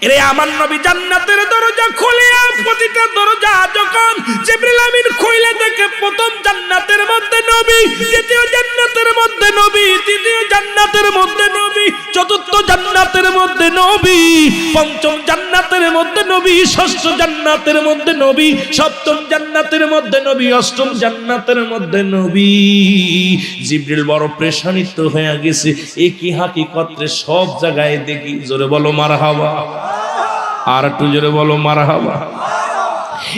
এরে আমার নবী জান্নাতের দরজা খুলিয়া প্রতিটা দরজা যখন জিবরিল আমিন খুলে দেখে, প্রথম জান্নাতের মধ্যে নবী, দ্বিতীয় জান্নাতের মধ্যে নবী, তৃতীয় জান্নাতের মধ্যে নবী, চতুর্থ জান্নাতের মধ্যে নবী, পঞ্চম জান্নাতের মধ্যে নবী, ষষ্ঠ জান্নাতের মধ্যে নবী, সপ্তম জান্নাতের মধ্যে নবী, অষ্টম জান্নাতের মধ্যে নবী। জিবরিল বড় পেরেশানিত হয়ে গেছে, একই হাকিকতে সব জায়গায় দেখি। জোরে বলো মারহাবা, আর একটু জোরে বলো মারহাবা।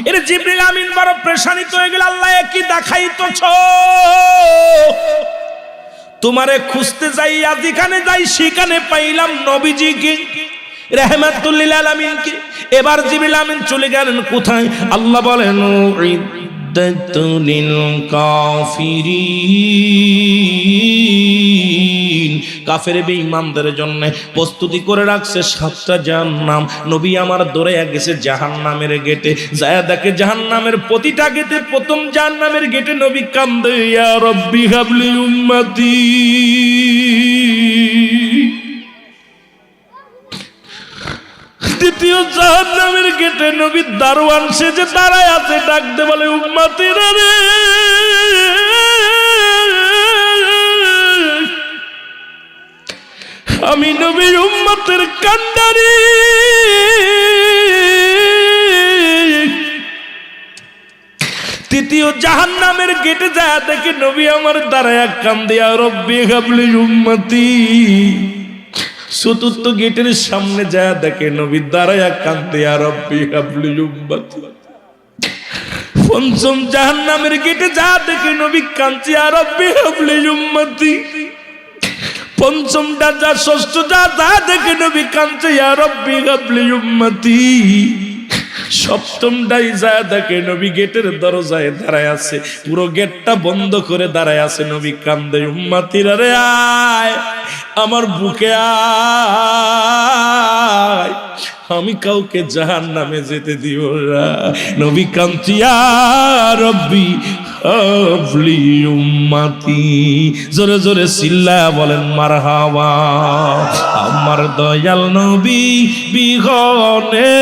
এর জিবরিল আমিন বড় পেরেশানিত হয়ে গেল, আল্লাহ কি দেখাইতেছ? তোমারে খুঁজতে যাই, যেখানে যাই সেখানে পাইলাম নবীজিকে, রাহমাতুল লিল আলামিনকে। এবার জিবরিল আমিন চলে গেলেন কোথায়? আল্লাহ বলেন উইদ্দাতুল কাফিরিন, কাফের বেঈমানদের জন্য প্রস্তুতি করে রাখছে 7টা জাহান্নাম। নবী আমার দৌড়ে গেছে জাহান্নামের গেটে, যায় দেখে জাহান্নামের প্রতিটা গেটে, প্রথম জাহান্নামের গেটে নবী কান্দে, ইয়া রাব্বি হাবলি উম্মতি। দ্বিতীয় জাহান্নামের গেটে নবী দারোয়ান সেজে দাঁড়ায় আছে, ডাকতে বলে উম্মতিরা রে, আমি নবীর উম্মতের কান্ডারি। তৃতীয় জাহান্নামের গেটে যায় দেখে নবী আমার দাঁড়ায় কান্দে, ইয়া রাব্বি হাবলি উম্মতি। চতুর্থ গেটের সামনে যায় দেখে নবী দাঁড়ায় কান্দে, ইয়া রাব্বি হাবলি উম্মতি। পঞ্চম জাহান্নামের গেটে যায় দেখে নবী কান্দে, ইয়া রাব্বি হাবলি উম্মতি। পঞ্চমটা যা, ষষ্ঠটা যা দেখে নবী কান্দে, ইয়া রাব্বি হাবলি উম্মতি। সপ্তমটাই যা দেখে নবী গেটের দরজায় দাঁড়ায় আছে, পুরো গেটটা বন্ধ করে দাঁড়ায় আছে, নবী কান্দে, উম্মতিরা রে আয় আমার বুকে আয়, আমি কাউকে জাহান্নামে যেতে দিব না। নবী কান্দে, ইয়া রাব্বি হাবলি উম্মতি। জোরে জোরে চিল্লায়া বলেন মারহাবা। আমার দয়াল নবী বিহনে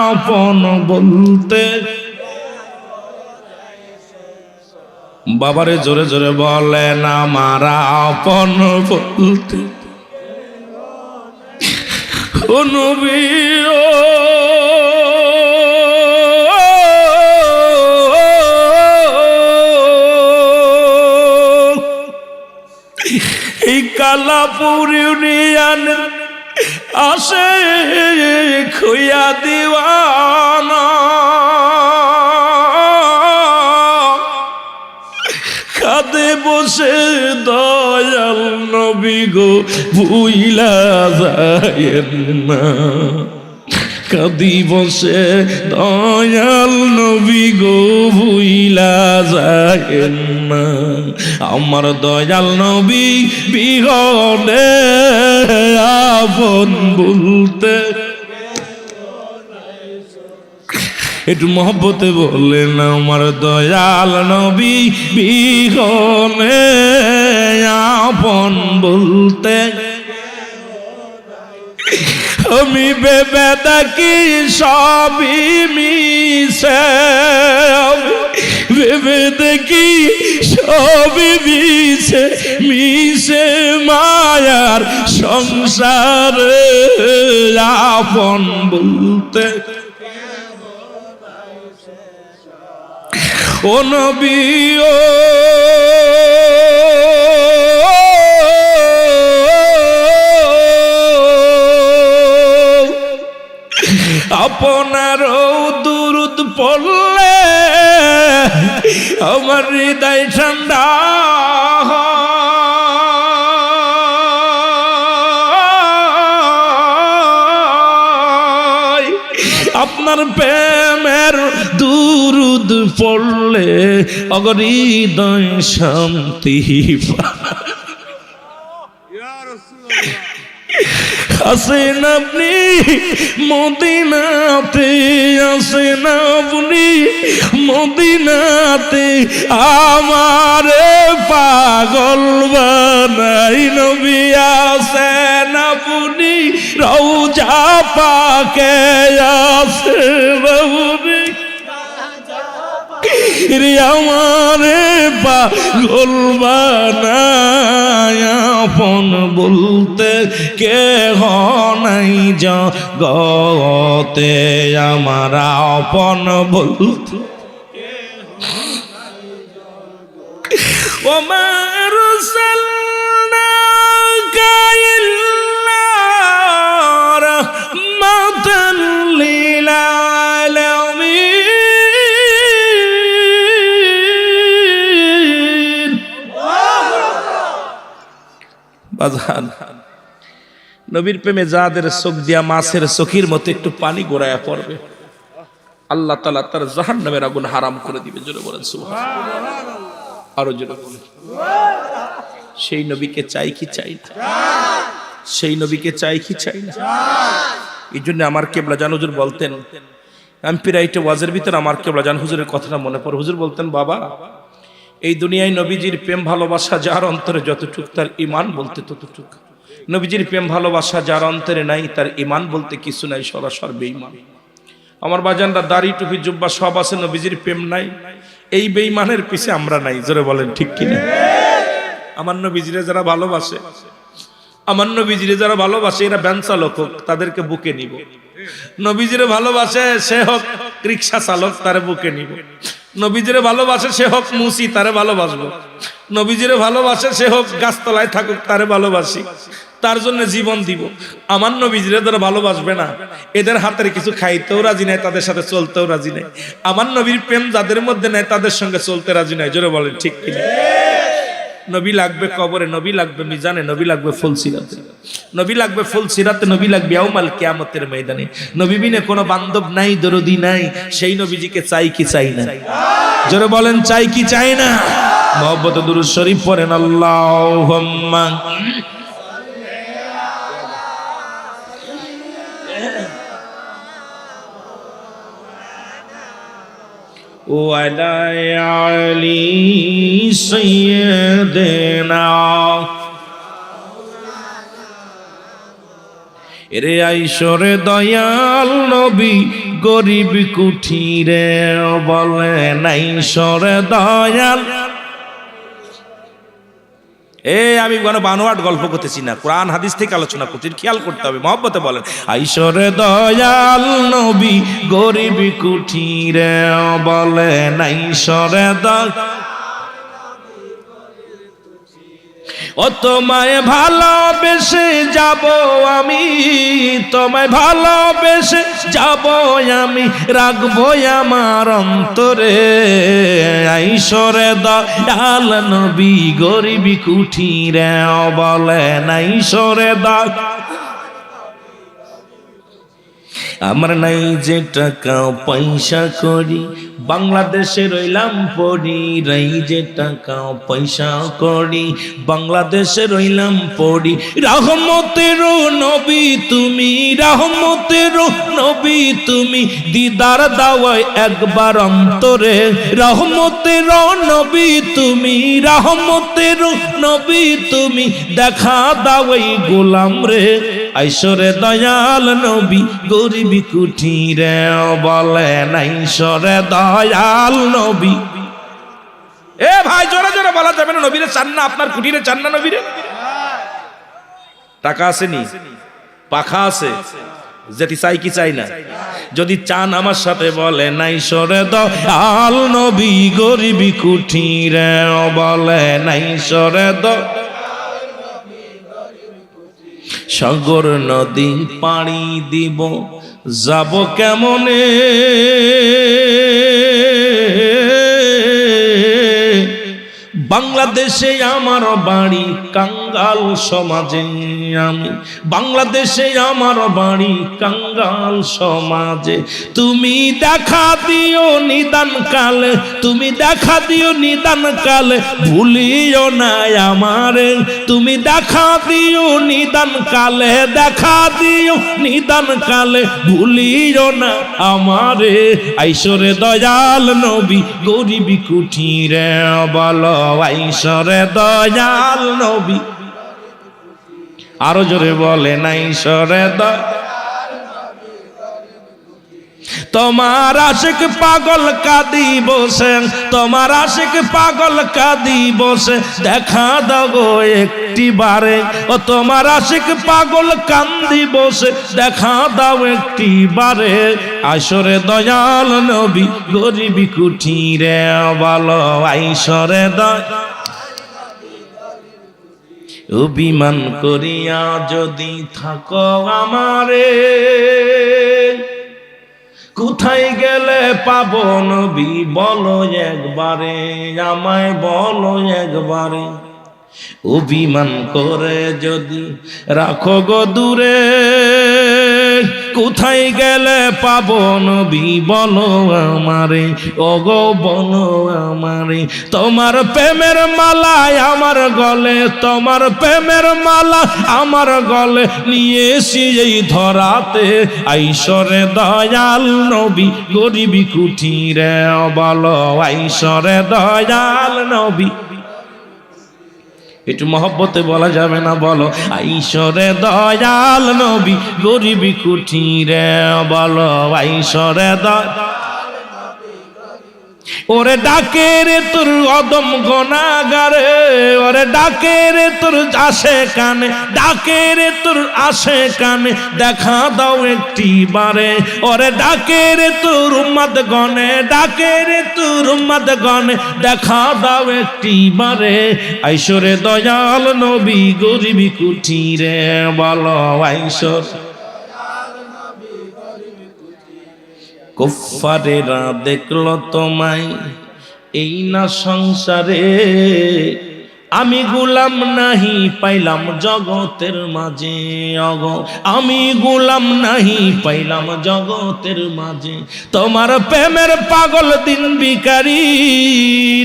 আপন বলতে, বাবারে জোরে জোরে বলেন আমার আপন বলতে, ও নবী ও এই কালাপুর ইউনিয়ন আসে খুইয়া দিওয়ানা, কাঁদে বসে দয়াল নবী গো ভুইলা যায়েন না, কাঁদি বসে দয়াল নবী গো ভুইলা যায়েন না। আমার দয়াল নবী বিহনে আপন বলতে, একটু মহব্বতে বললেন আমার দয়াল নবী বিহনে আপন বলতে। আমি ভেবে দেখি সবই মিছে, ভেবে দেখি সবই মিছে, মিছে মায়ার সংসারে আপন বলতে। ও নবী ও আপনার দুরুদ পড়লে আমার হৃদয় ঠান্ডা, আপনার প্রেমের দুরুদ পড়লে হৃদয় শান্তি। আসেন আপনি মদিনাতে, আসেন আপনি মদিনাতে, আমারে পাগল বানাই নবী আসেন আপনি রওজা পাকে, আসেন আপনি রে আমারে পাগল বানায়, আপন বলতে কেহ নাই জগতে, আমার আপন বলতে ওমা আরসালনাকা ইল্লা রাহমাতাল লিল আলামিন। বাজান নবীর প্রেমে যাদের চোখ দিয়া মাছের চোখের মতো একটু পানি গড়ায়া পড়বে, আল্লাহ তাআলা তার জাহান্নামের আগুন হারাম করে দিবে। জোরে বলেন সুবহানাল্লাহ। আরো জোরে বলেন। সেই নবীকে চাই কি চাই না? সেই নবীকে চাই কি চাই না? এই জন্য আমার কেবলা জান হুজুর বলতেন, আমি প্রায়টা ওয়াজের ভিতর আমার কেবলা জান হুজুরের কথাটা মনে পড়ে। হুজুর বলতেন, বাবা এই দুনিয়ায় নবীজির প্রেম ভালোবাসা যার অন্তরে যতটুক, তার ঈমান বলতে ততটুক। নবীজির প্রেম ভালোবাসা যার অন্তরে নাই, তার ঈমান বলতে কিছু নাই, সরাসর বেঈমান। আমার বাজানরা দাড়ি টুপি জুব্বা সব আছে, নবীজির প্রেম নাই, এই বেঈমানের পিছে আমরা নাই। জোরে বলেন ঠিক কিনা? আমার নবীজিরে যারা ভালোবাসে, আমার নবীজিরে যারা ভালোবাসে, এরা ভ্যান চালক হোক তাদেরকে বুকে নিব। নবীজিরে ভালোবাসে সে হোক রিক্সা চালক, তারে বুকে নিব। নবীজিরে ভালোবাসে সে হোক মুসি, তারে ভালোবাসবো। নবীজিরে ভালোবাসে সে হোক গাছতলায় থাকুক, তারে ভালোবাসি, তার জন্য জীবন দিব। আমার নবীজিরে যারা ভালোবাসবে না, এদের হাতের কিছু খাইতেও রাজি নাই, তাদের সাথে চলতেও রাজি নাই। আমার নবীর প্রেম যাদের মধ্যে নাই, তাদের সঙ্গে চলতে রাজি নাই। জোরে বলেন ঠিক কিনা? নবী লাগবে কবরে, নবী লাগবে মিজানে, নবী লাগবে ফুলসিরাতে, নবী লাগবে ফুলসিরাতে, নবী লাগবে ইয়াউমাল কিয়ামতের ময়দানে। নবী বিনে কোনো বান্ধব নাই, দরদি নাই। সেই নবীজিকে চাই কি চাই না? জোরে বলেন চাই কি চাই না? মুহাব্বত দুরূদ শরীফ পড়েন। আল্লাহুম্মা ওয়ালা আলি সাইয়্যিদিনা। এরে আইসরে দয়াল নবী গরিব কুঠিরে, বলে নাইসরে দয়াল। আমি কোনো বানোয়াট গল্প করতেছি না, কোরআন হাদিস থেকে আলোচনা করছি, খেয়াল করতে হবে। মহব্বতে বলেন আইসরে দয়াল নবী গরিব কুঠিরে, বলে নাইসরে দয়াল। ও তোমায় ভালোবেসে যাব আমি, তোমায় ভালোবেসে যাব আমি, রাখবো আমার অন্তরে। আইসরে দয়াল নবী গরিবি কুঠিরে, বলে নাইসরে দয়াল। আমার নাই যে টাকা পয়সা করি, বাংলাদেশে রইলাম পড়ি। রাই যে টাকা পয়সা করি, বাংলাদেশে রইলাম পড়ি। রহমতের নবী তুমি, রহমতের নবী তুমি, দিদার দাওয়ায় একবার অন্তরে। রহমতের নবী তুমি, রহমতের নবী তুমি, দেখা দাওয়াই গোলাম রে। আইসরে দয়াল নবী গরিবি কুঠিরে, বলে নাইসরে দয়াল নবী। এ ভাই জোরে জোরে বলা যাবে না, নবীরে চান না? আপনার কুঠিরে চান না নবীরে? টাকা আছে নি, পাখা আছে, যেটি চাই কি চাই না? যদি চান আমার সাথে বলে নাইসরে দয়াল নবী গরিবি কুঠিরে, বলে নাইসরে দয়াল। সাগর নদী পাড়ি দিব, যাব কেমনে? বাংলাদেশে আমার বাড়ি, কাঙ্গাল সমাজে আমি, বাংলাদেশে আমার বাড়ি কাঙ্গাল সমাজে। তুমি দেখা দিও নিদান কালে, তুমি দেখা দিও নিদান কালে, ভুলিও না আমারে। তুমি দেখা দিও নিদান কালে, দেখা দিও নিদান কালে, ভুলিও না আমারে। আইসরে দয়াল নবী গরিবি কুঠিরে বলো, আইসরে দয়াল নবী। আরো জোরে বলেন আইসরে দয়াল। তোমার আশিক পাগল কাঁদি বসে, তোমার আশিক পাগল কাঁদি বসে, দেখা দাও গো একটি বারে। ও তোমার আশিক পাগল কান্দি বসে, দেখা দাও একটি বারে। আইসরে দয়াল নবী গরিবি কুঠিরে বলো, আইসরে দয়াল। অভিমান করিয়া যদি থাকো আমারে, কোথায় গেলে পাবো নবী বলো একবারে, আমায় বলো একবারে। অভিমান করে যদি রাখো গো দূরে, কোথায় গেলে পাবো নবী বলো আমারে, ওগো বলো আমারে। তোমার প্রেমের মালা আমার গলে, তোমার প্রেমের মালা আমার গলে, নিয়ে এসি এই ধরাতে। আইসরে দয়াল নবী গরিবি কুঠিরে বলো, আইসরে দয়াল নবী। একটু মহব্বতে বলা যাবে না? বলো আইসরে দয়াল নবী গরিবি কুঠিরে বলো, আইসরে দয়াল। ওরে ডাকে রে তোর অদম গুনাহগারে, ওরে ডাকে রে তোর আসে কানে, ডাকে রে তোর আসে কানে, দেখা দাও একটি বারে। ওরে ডাকে রে তোর উম্মত গনে, ডাকে রে তোর উম্মত গনে, দেখা দাও একটি বারে। আইসরে দয়াল নবী গরিবি কুঠিরে বলো, আইসর। কুফারেরা দেখলো তোমায় এই না সংসারে, আমি গোলাম নাহি পাইলাম জগতের মাঝে। অগ আমি গোলাম নাহি পাইলাম জগতের মাঝে। তোমার প্রেমের পাগল দিন ভিখারি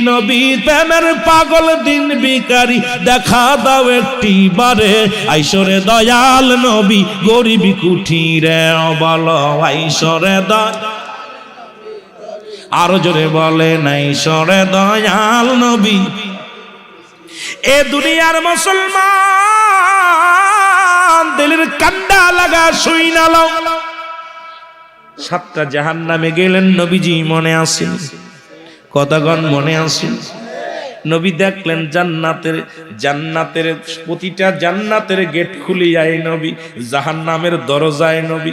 নবী, প্রেমের পাগল দিন ভিখারি, দেখা দাও একটি বারে। আইসরে দয়াল নবী গরিবি কুঠিরে বলো, আইসরে দয়াল। আরো জোরে বলে নাই সরে দয়াল নবী। এ দুনিয়ার মুসলমান দিলের কান্ডা লাগা শুই না লও। 7টা জাহান্নামে গেলেন নবীজি, মনে আসেন? কতক্ষণ মনে আসেন? নবী দেখলেন জান্নাতের, জান্নাতের প্রতিটা জান্নাতের গেট খুলে যায় নবী, জাহান্নামের দরজায় নবী।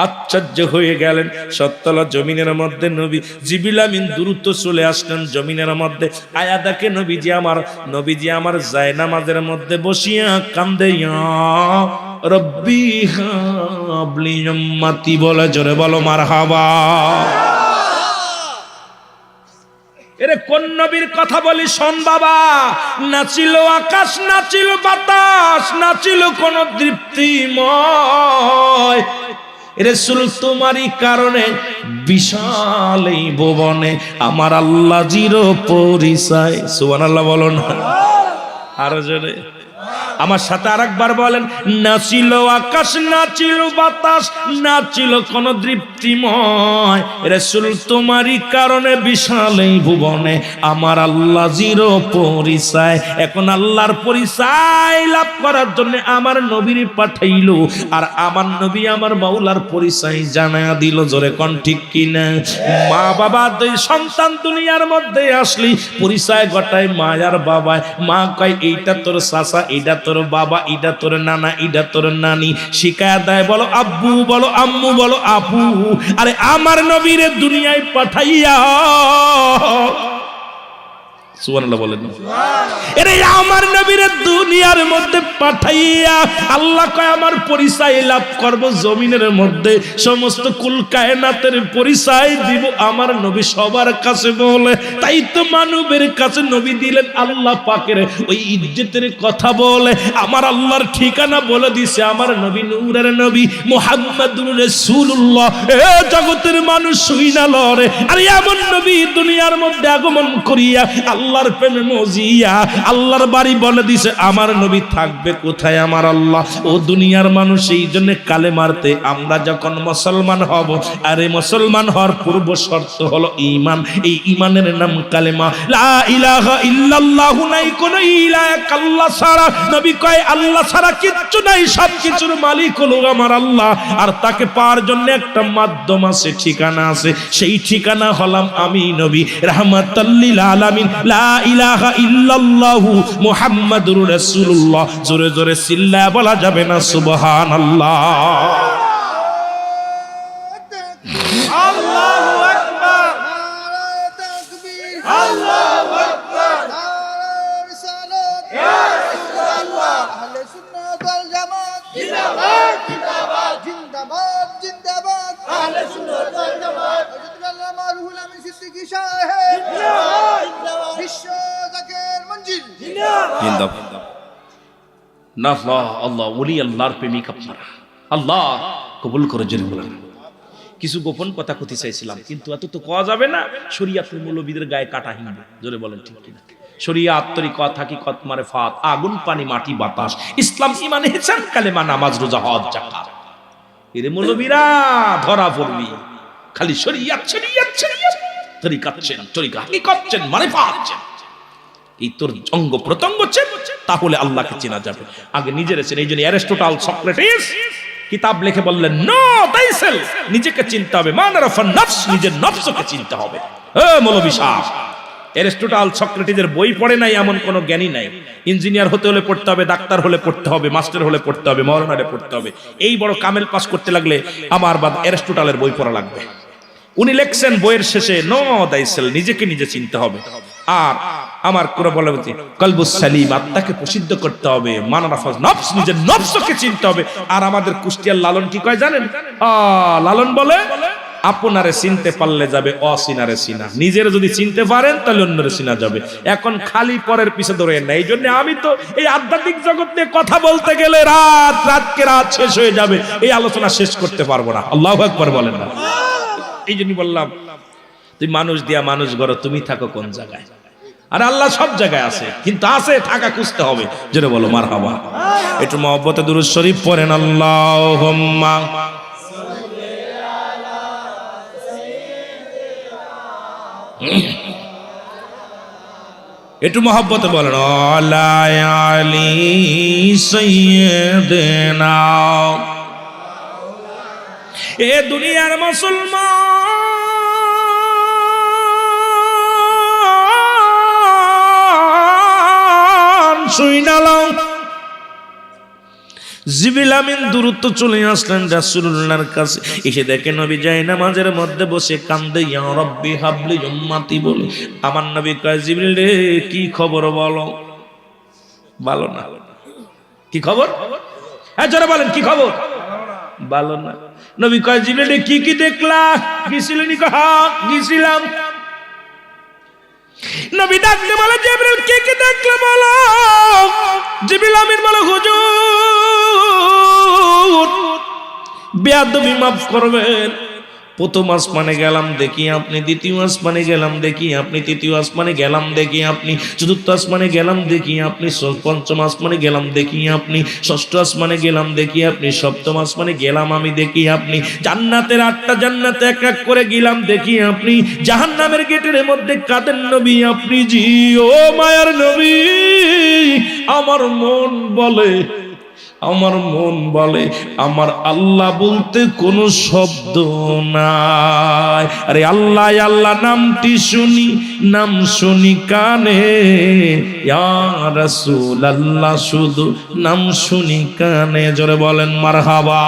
আশ্চর্য হয়ে গেলেন। 7তলা জমিনের মধ্যে নবী জিবরিল আমিন দ্রুত চলে আসলেন জমিনের মধ্যে। আয়া দেখে নবীজি আমার, নবীজি আমার জায়নামাজের মধ্যে বসিয়া কান্দে, ইয়া রব্বি হাবলি উম্মতি বলে, জোরে বলো মারহাবা। এরে কোন নবীর কথা বলি শোন বাবা। নাচিল আকাশ, নাচিল বাতাস, নাচিল কোন তৃপ্তিময়। রাসূল তোমারই কারণে বিশাল এই ভুবনে আমার আল্লাহ জিরো পরিচয়। সুবহানাল্লাহ বলো না আরো জোরে। আমার সাথে আরেকবার বলেন, নাচিল আকাশ, নাচিল বাতাস, নাচিল কোন তৃপ্তিময়। রাসূল তোমারই কারণে বিশাল এই ভুবনে আমার আল্লাহ জিরো পরিচয়। এখন আল্লাহর পরিচয় লাভ করার জন্য আমার নবীর পাঠাইলো, আর আমার নবী আমার মাওলার পরিচয় জানায়া দিল। জোরে কোন ঠিক কিনা? মা বাবা দুই সন্তান দুনিয়ার মধ্যে আসলি পরিচয় ঘটায় মা আর বাবায়। মা কয় এইটা তোর চাচা, এইটা তোর বাবা, এটা তোর নানা, এটা তোর নানি। শিখায়া দেয়, বলো আব্বু, বলো আম্মু, বলো আপু। আরে আমার নবীরে দুনিয়ায় পাঠাইয়া সুবহানাল্লাহ বলেন না? এরে আমার নবীরে দুনিয়ার মধ্যে পাঠাইয়া আল্লাহ কয় আমার পরিচয় লাভ করব জমিনের মধ্যে, সমস্ত কুল কায়নাতের পরিচয় দিব আমার নবী সবার কাছে বলে। তাই তো মানবের কাছে নবী দিলেন আল্লাহ পাকের ওই ইজ্জতের কথা বলে। আমার আল্লাহর ঠিকানা বলে দিছে আমার নবী নূরের নবী মুহাম্মাদুর রাসূলুল্লাহ। এ জগতের মানুষ শুইনা লরে, আর এমন নবী দুনিয়ার মধ্যে আগমন করিয়া আল্লাহর প্রেমে মজিয়া আল্লাহর বাড়ি বলে দিছে আমার নবী থাকবে কোথায় আমার আল্লাহ। ও দুনিয়ার মানুষ এই জন্য কালে মারতে আমরা যখন মুসলমান হব, আরে মুসলমান হওয়ার পূর্ব শর্ত হলো ঈমান। এই ঈমানের নাম কালেমা, লা ইলাহা ইল্লাল্লাহু, নাই কোন ইলাহ আল্লাহ ছাড়া। নবী কয় আল্লাহ ছাড়া কিচ্ছু নাই, সব কিছুর মালিক হলো আমার আল্লাহ। আর তাকে পাওয়ার জন্য একটা মাধ্যম আছে, ঠিকানা আছে, সেই ঠিকানা হলাম আমি নবী রাহমাতাল লিল আলামিন। লা ইলাহা ইল্লাল্লাহু মুহাম্মাদুর রাসূলুল্লাহ। জোরে জোরে চিল্লায়া বলা যাবে না সুবহানাল্লাহ? আল্লাহু আকবার, নারে তাকবীর, আল্লাহু আকবার, নারে রিসালাত, ইয়া রাসূলুল্লাহ। আহলে সুন্নাত ওয়াল জামাত জিন্দাবাদ জিন্দাবাদ জিন্দাবাদ জিন্দাবাদ, আহলে সুন্নাত ওয়াল জামাত। হযরত আল্লামা রুহুল আমিন সিদ্দিকী সাহেব জিন্দাবাদ জিন্দাবাদ, বিশ্ব জাকের মঞ্জিল জিন্দাবাদ। না আল্লাহ আল্লাহ ওলি আল্লাহর প্রেমিক আপনারা, আল্লাহ কবুল করে জেনে বলেন। কিছু গোপন কথা কইতে চাইছিলাম, কিন্তু এত তো কোয়া যাবে না, শরীয়তের মৌলবীদের গায়ে কাটা হিঁবে। জোরে বলেন ঠিক কিনা? শরীয়ত তরিকত হাকিকত মারিফাত, আগুন পানি মাটি বাতাস, ইসলাম ঈমান ইহসান কালেমা নামাজ রোজা হজ যাকাত। এর মৌলবীরা ধরা পড়বি খালি শরীয়ত শরীয়ত শরীয়ত, তরিকত চেন তরিকা হাকিকত চেন মারিফাত চেন। এই তোর অঙ্গ প্রত্যঙ্গ চেন, তাহলে আল্লাহকে চেনা যাবে। আগে নিজের চেন। এই জন্য অ্যারিস্টটল সক্রেটিস কিতাব লিখে বললেন নো তাইসেল, নিজেকে চিনতে হবে। মান আরাফান নফস, নিজের নফসকে চিনতে হবে। এ মৌলবী সাহেব, অ্যারিস্টটল সক্রেটিসের বই পড়ে নাই এমন কোন জ্ঞানী নাই। ইঞ্জিনিয়ার হতে হলে পড়তে হবে, ডাক্তার হলে পড়তে হবে, মাস্টার হলে পড়তে হবে, মৌলানারে পড়তে হবে। এই বড় কামেল পাস করতে লাগলে আমার বাদ অ্যারিস্টটলের বই পড়া লাগবে। উনি লেখছেন বইয়ের শেষে নো দাইসেল, নিজেকে নিজে চিনতে হবে। আর আমার কোন বলে কলবুস সালিম, আত্মাকে প্রসিদ্ধ করতে হবে। মানারাফাজ নফস, নিজের নফসকে চিনতে হবে। আর আমাদের কুষ্টিয়ার লালন কি কয় জানেন? লালন বলে আপনারে চিনতে পারলে যাবে অচিনারে চিনা, নিজের যদি চিনতে পারেন তাহলে অন্যরে চিনা যাবে। এখন খালি পরের পিছে ধরে না। এই জন্য আমি তো এই আধ্যাত্মিক জগৎ নিয়ে কথা বলতে গেলে রাতকে রাত শেষ হয়ে যাবে, এই আলোচনা শেষ করতে পারবো না। আল্লাহু আকবার বলেন না? এই জন্য বললাম তুই মানুষ দিয়া মানুষ গড়, তুমি থাকো কোন জায়গায়? আর আল্লাহ সব জায়গায় আছে, কিন্তু আছে থাকা খুঁজতে হবে। জোরে বলো মারহাবা। একটু মহব্বতে দুরূদ শরীফ পড়েন। আল্লাহুম্মা একটু মহব্বতে বলেন আলা আলি সাইয়্যিদিনা। এ দুনিয়ার মুসলমান শুইনা লও, জিবরিল আমিন দূরত্ব চলে আসলেন রাসূলুল্লাহর কাছে। এসে দেখে নবী যায় নামাজের মধ্যে বসে কান্দে, ইয়া রাব্বি হাবলি উম্মতি বলে। আমার নবী কয় জিবরিল রে কি খবর বলো? ভালো না। কি খবর? হ্যাঁ জোরে বলেন কি খবর? ভালো না। নবী কয় জিবরিল রে কি কি দেখলা? গিয়েছিলেন? হ্যাঁ গিয়েছিলাম। নবী ডাকতে বলে জিবরিল কি কি দেখলে বলো। জিবরিল আমিন বলে হুজুর বেয়াদবি মাফ করবেন, প্রথম আসমানে গেলাম দেখি আপনি, দ্বিতীয় আসমানে গেলাম দেখি আপনি, তৃতীয় আসমানে গেলাম দেখি আপনি, চতুর্থ আসমানে গেলাম দেখি আপনি, পঞ্চম আসমানে গেলাম দেখি আপনি, ষষ্ঠ আসমানে গেলাম দেখি আপনি, সপ্তম আসমানে গেলাম আমি দেখি আপনি, জান্নাতের 8টা জান্নাতে এক এক করে গেলাম দেখি আপনি, জাহান্নামের গেটের মধ্যে কাঁদেন নবী আপনি জি। ও মায়ার নবী, আমার মন বলে আমার আল্লাহ বলতে কোনো শব্দ নাই। আরে আল্লাহ আল্লাহ নামটি শুনি, নাম শুনি কানে, ইয়া রাসূলুল্লাহ শুধু নাম শুনি কানে। জোরে বলেন মারহাবা।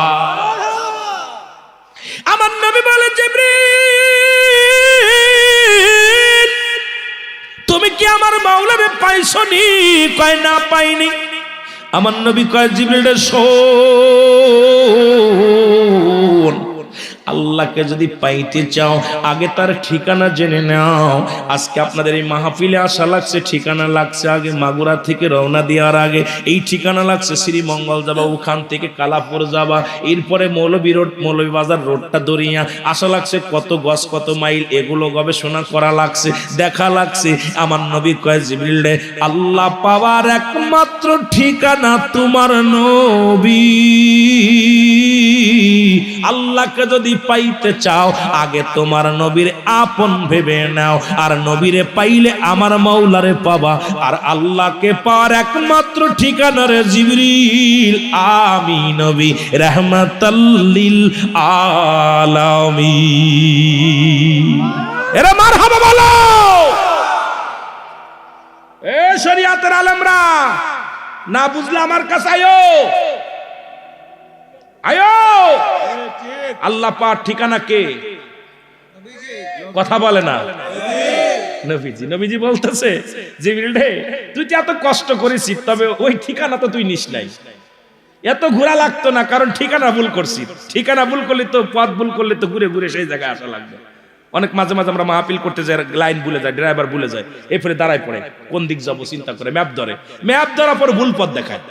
আমার নবী বলে জিবরিল তুমি কি আমার মাওলারে পাইছনি? কয় না পাইনি। আমার নবী কয় জিবরিল শোন, আল্লাহকে যদি পাইতে চাও আগে তার ঠিকানা জেনে নাও। আজকে আপনাদের এই মাহফিলে আসা লাগছে, ঠিকানা লাগছে আগে মাগুরা থেকে রওনা দেওয়ার আগে এই ঠিকানা লাগছে শ্রীমঙ্গল যাবা, ওখান থেকে কালাপুর যাবা, এরপরে মৌলভী রোড, মৌলভীবাজার রোডটা দরিয়া আসা লাগছে, কত গজ কত মাইল, এগুলো গবেষণা করা লাগছে, দেখা লাগছে। আমার নবী কয় জিবরিল রে, আল্লাহ পাওয়ার একমাত্র ঠিকানা তোমার নবী। আল্লাহকে যদি পাইতে চাও আগে তোমার নবীর আপন ভেবে নাও, আর নবীরে পাইলে আমার মাওলারে পাবা। আর আল্লাহকে পাওয়ার একমাত্র ঠিকানা রে জিবরিল, আমি নবী রাহমাতাল লিল আলামিন। এরা মারহাবা বলো। এ শরিয়াতের আলেমরা, না বুঝলে আমার কাছে আয়ো, আয়ো। আল্লাহ পাক ঠিকানা কে? কথা বলে না নবীজি। নবীজি বলতেছে জিবরিল রে, তুই তো এত কষ্ট করেছিস, তবে ওই ঠিকানা তো তুই নিস নাই। এত ঘোরা লাগতো না, কারণ ঠিকানা ভুল করছিস। ঠিকানা ভুল করলে তো, পথ ভুল করলে তো ঘুরে ঘুরে সেই জায়গায় আসা লাগবে। অনেক মাঝে মাঝে আমরা মাহফিল করতে যাই, লাইন ভুলে যায়, ড্রাইভার ভুলে যায়, এরপরে দাঁড়ায় পড়ে কোন দিক যাবো চিন্তা করে, ম্যাপ ধরে, ম্যাপ ধরার পর ভুল পথ দেখায়।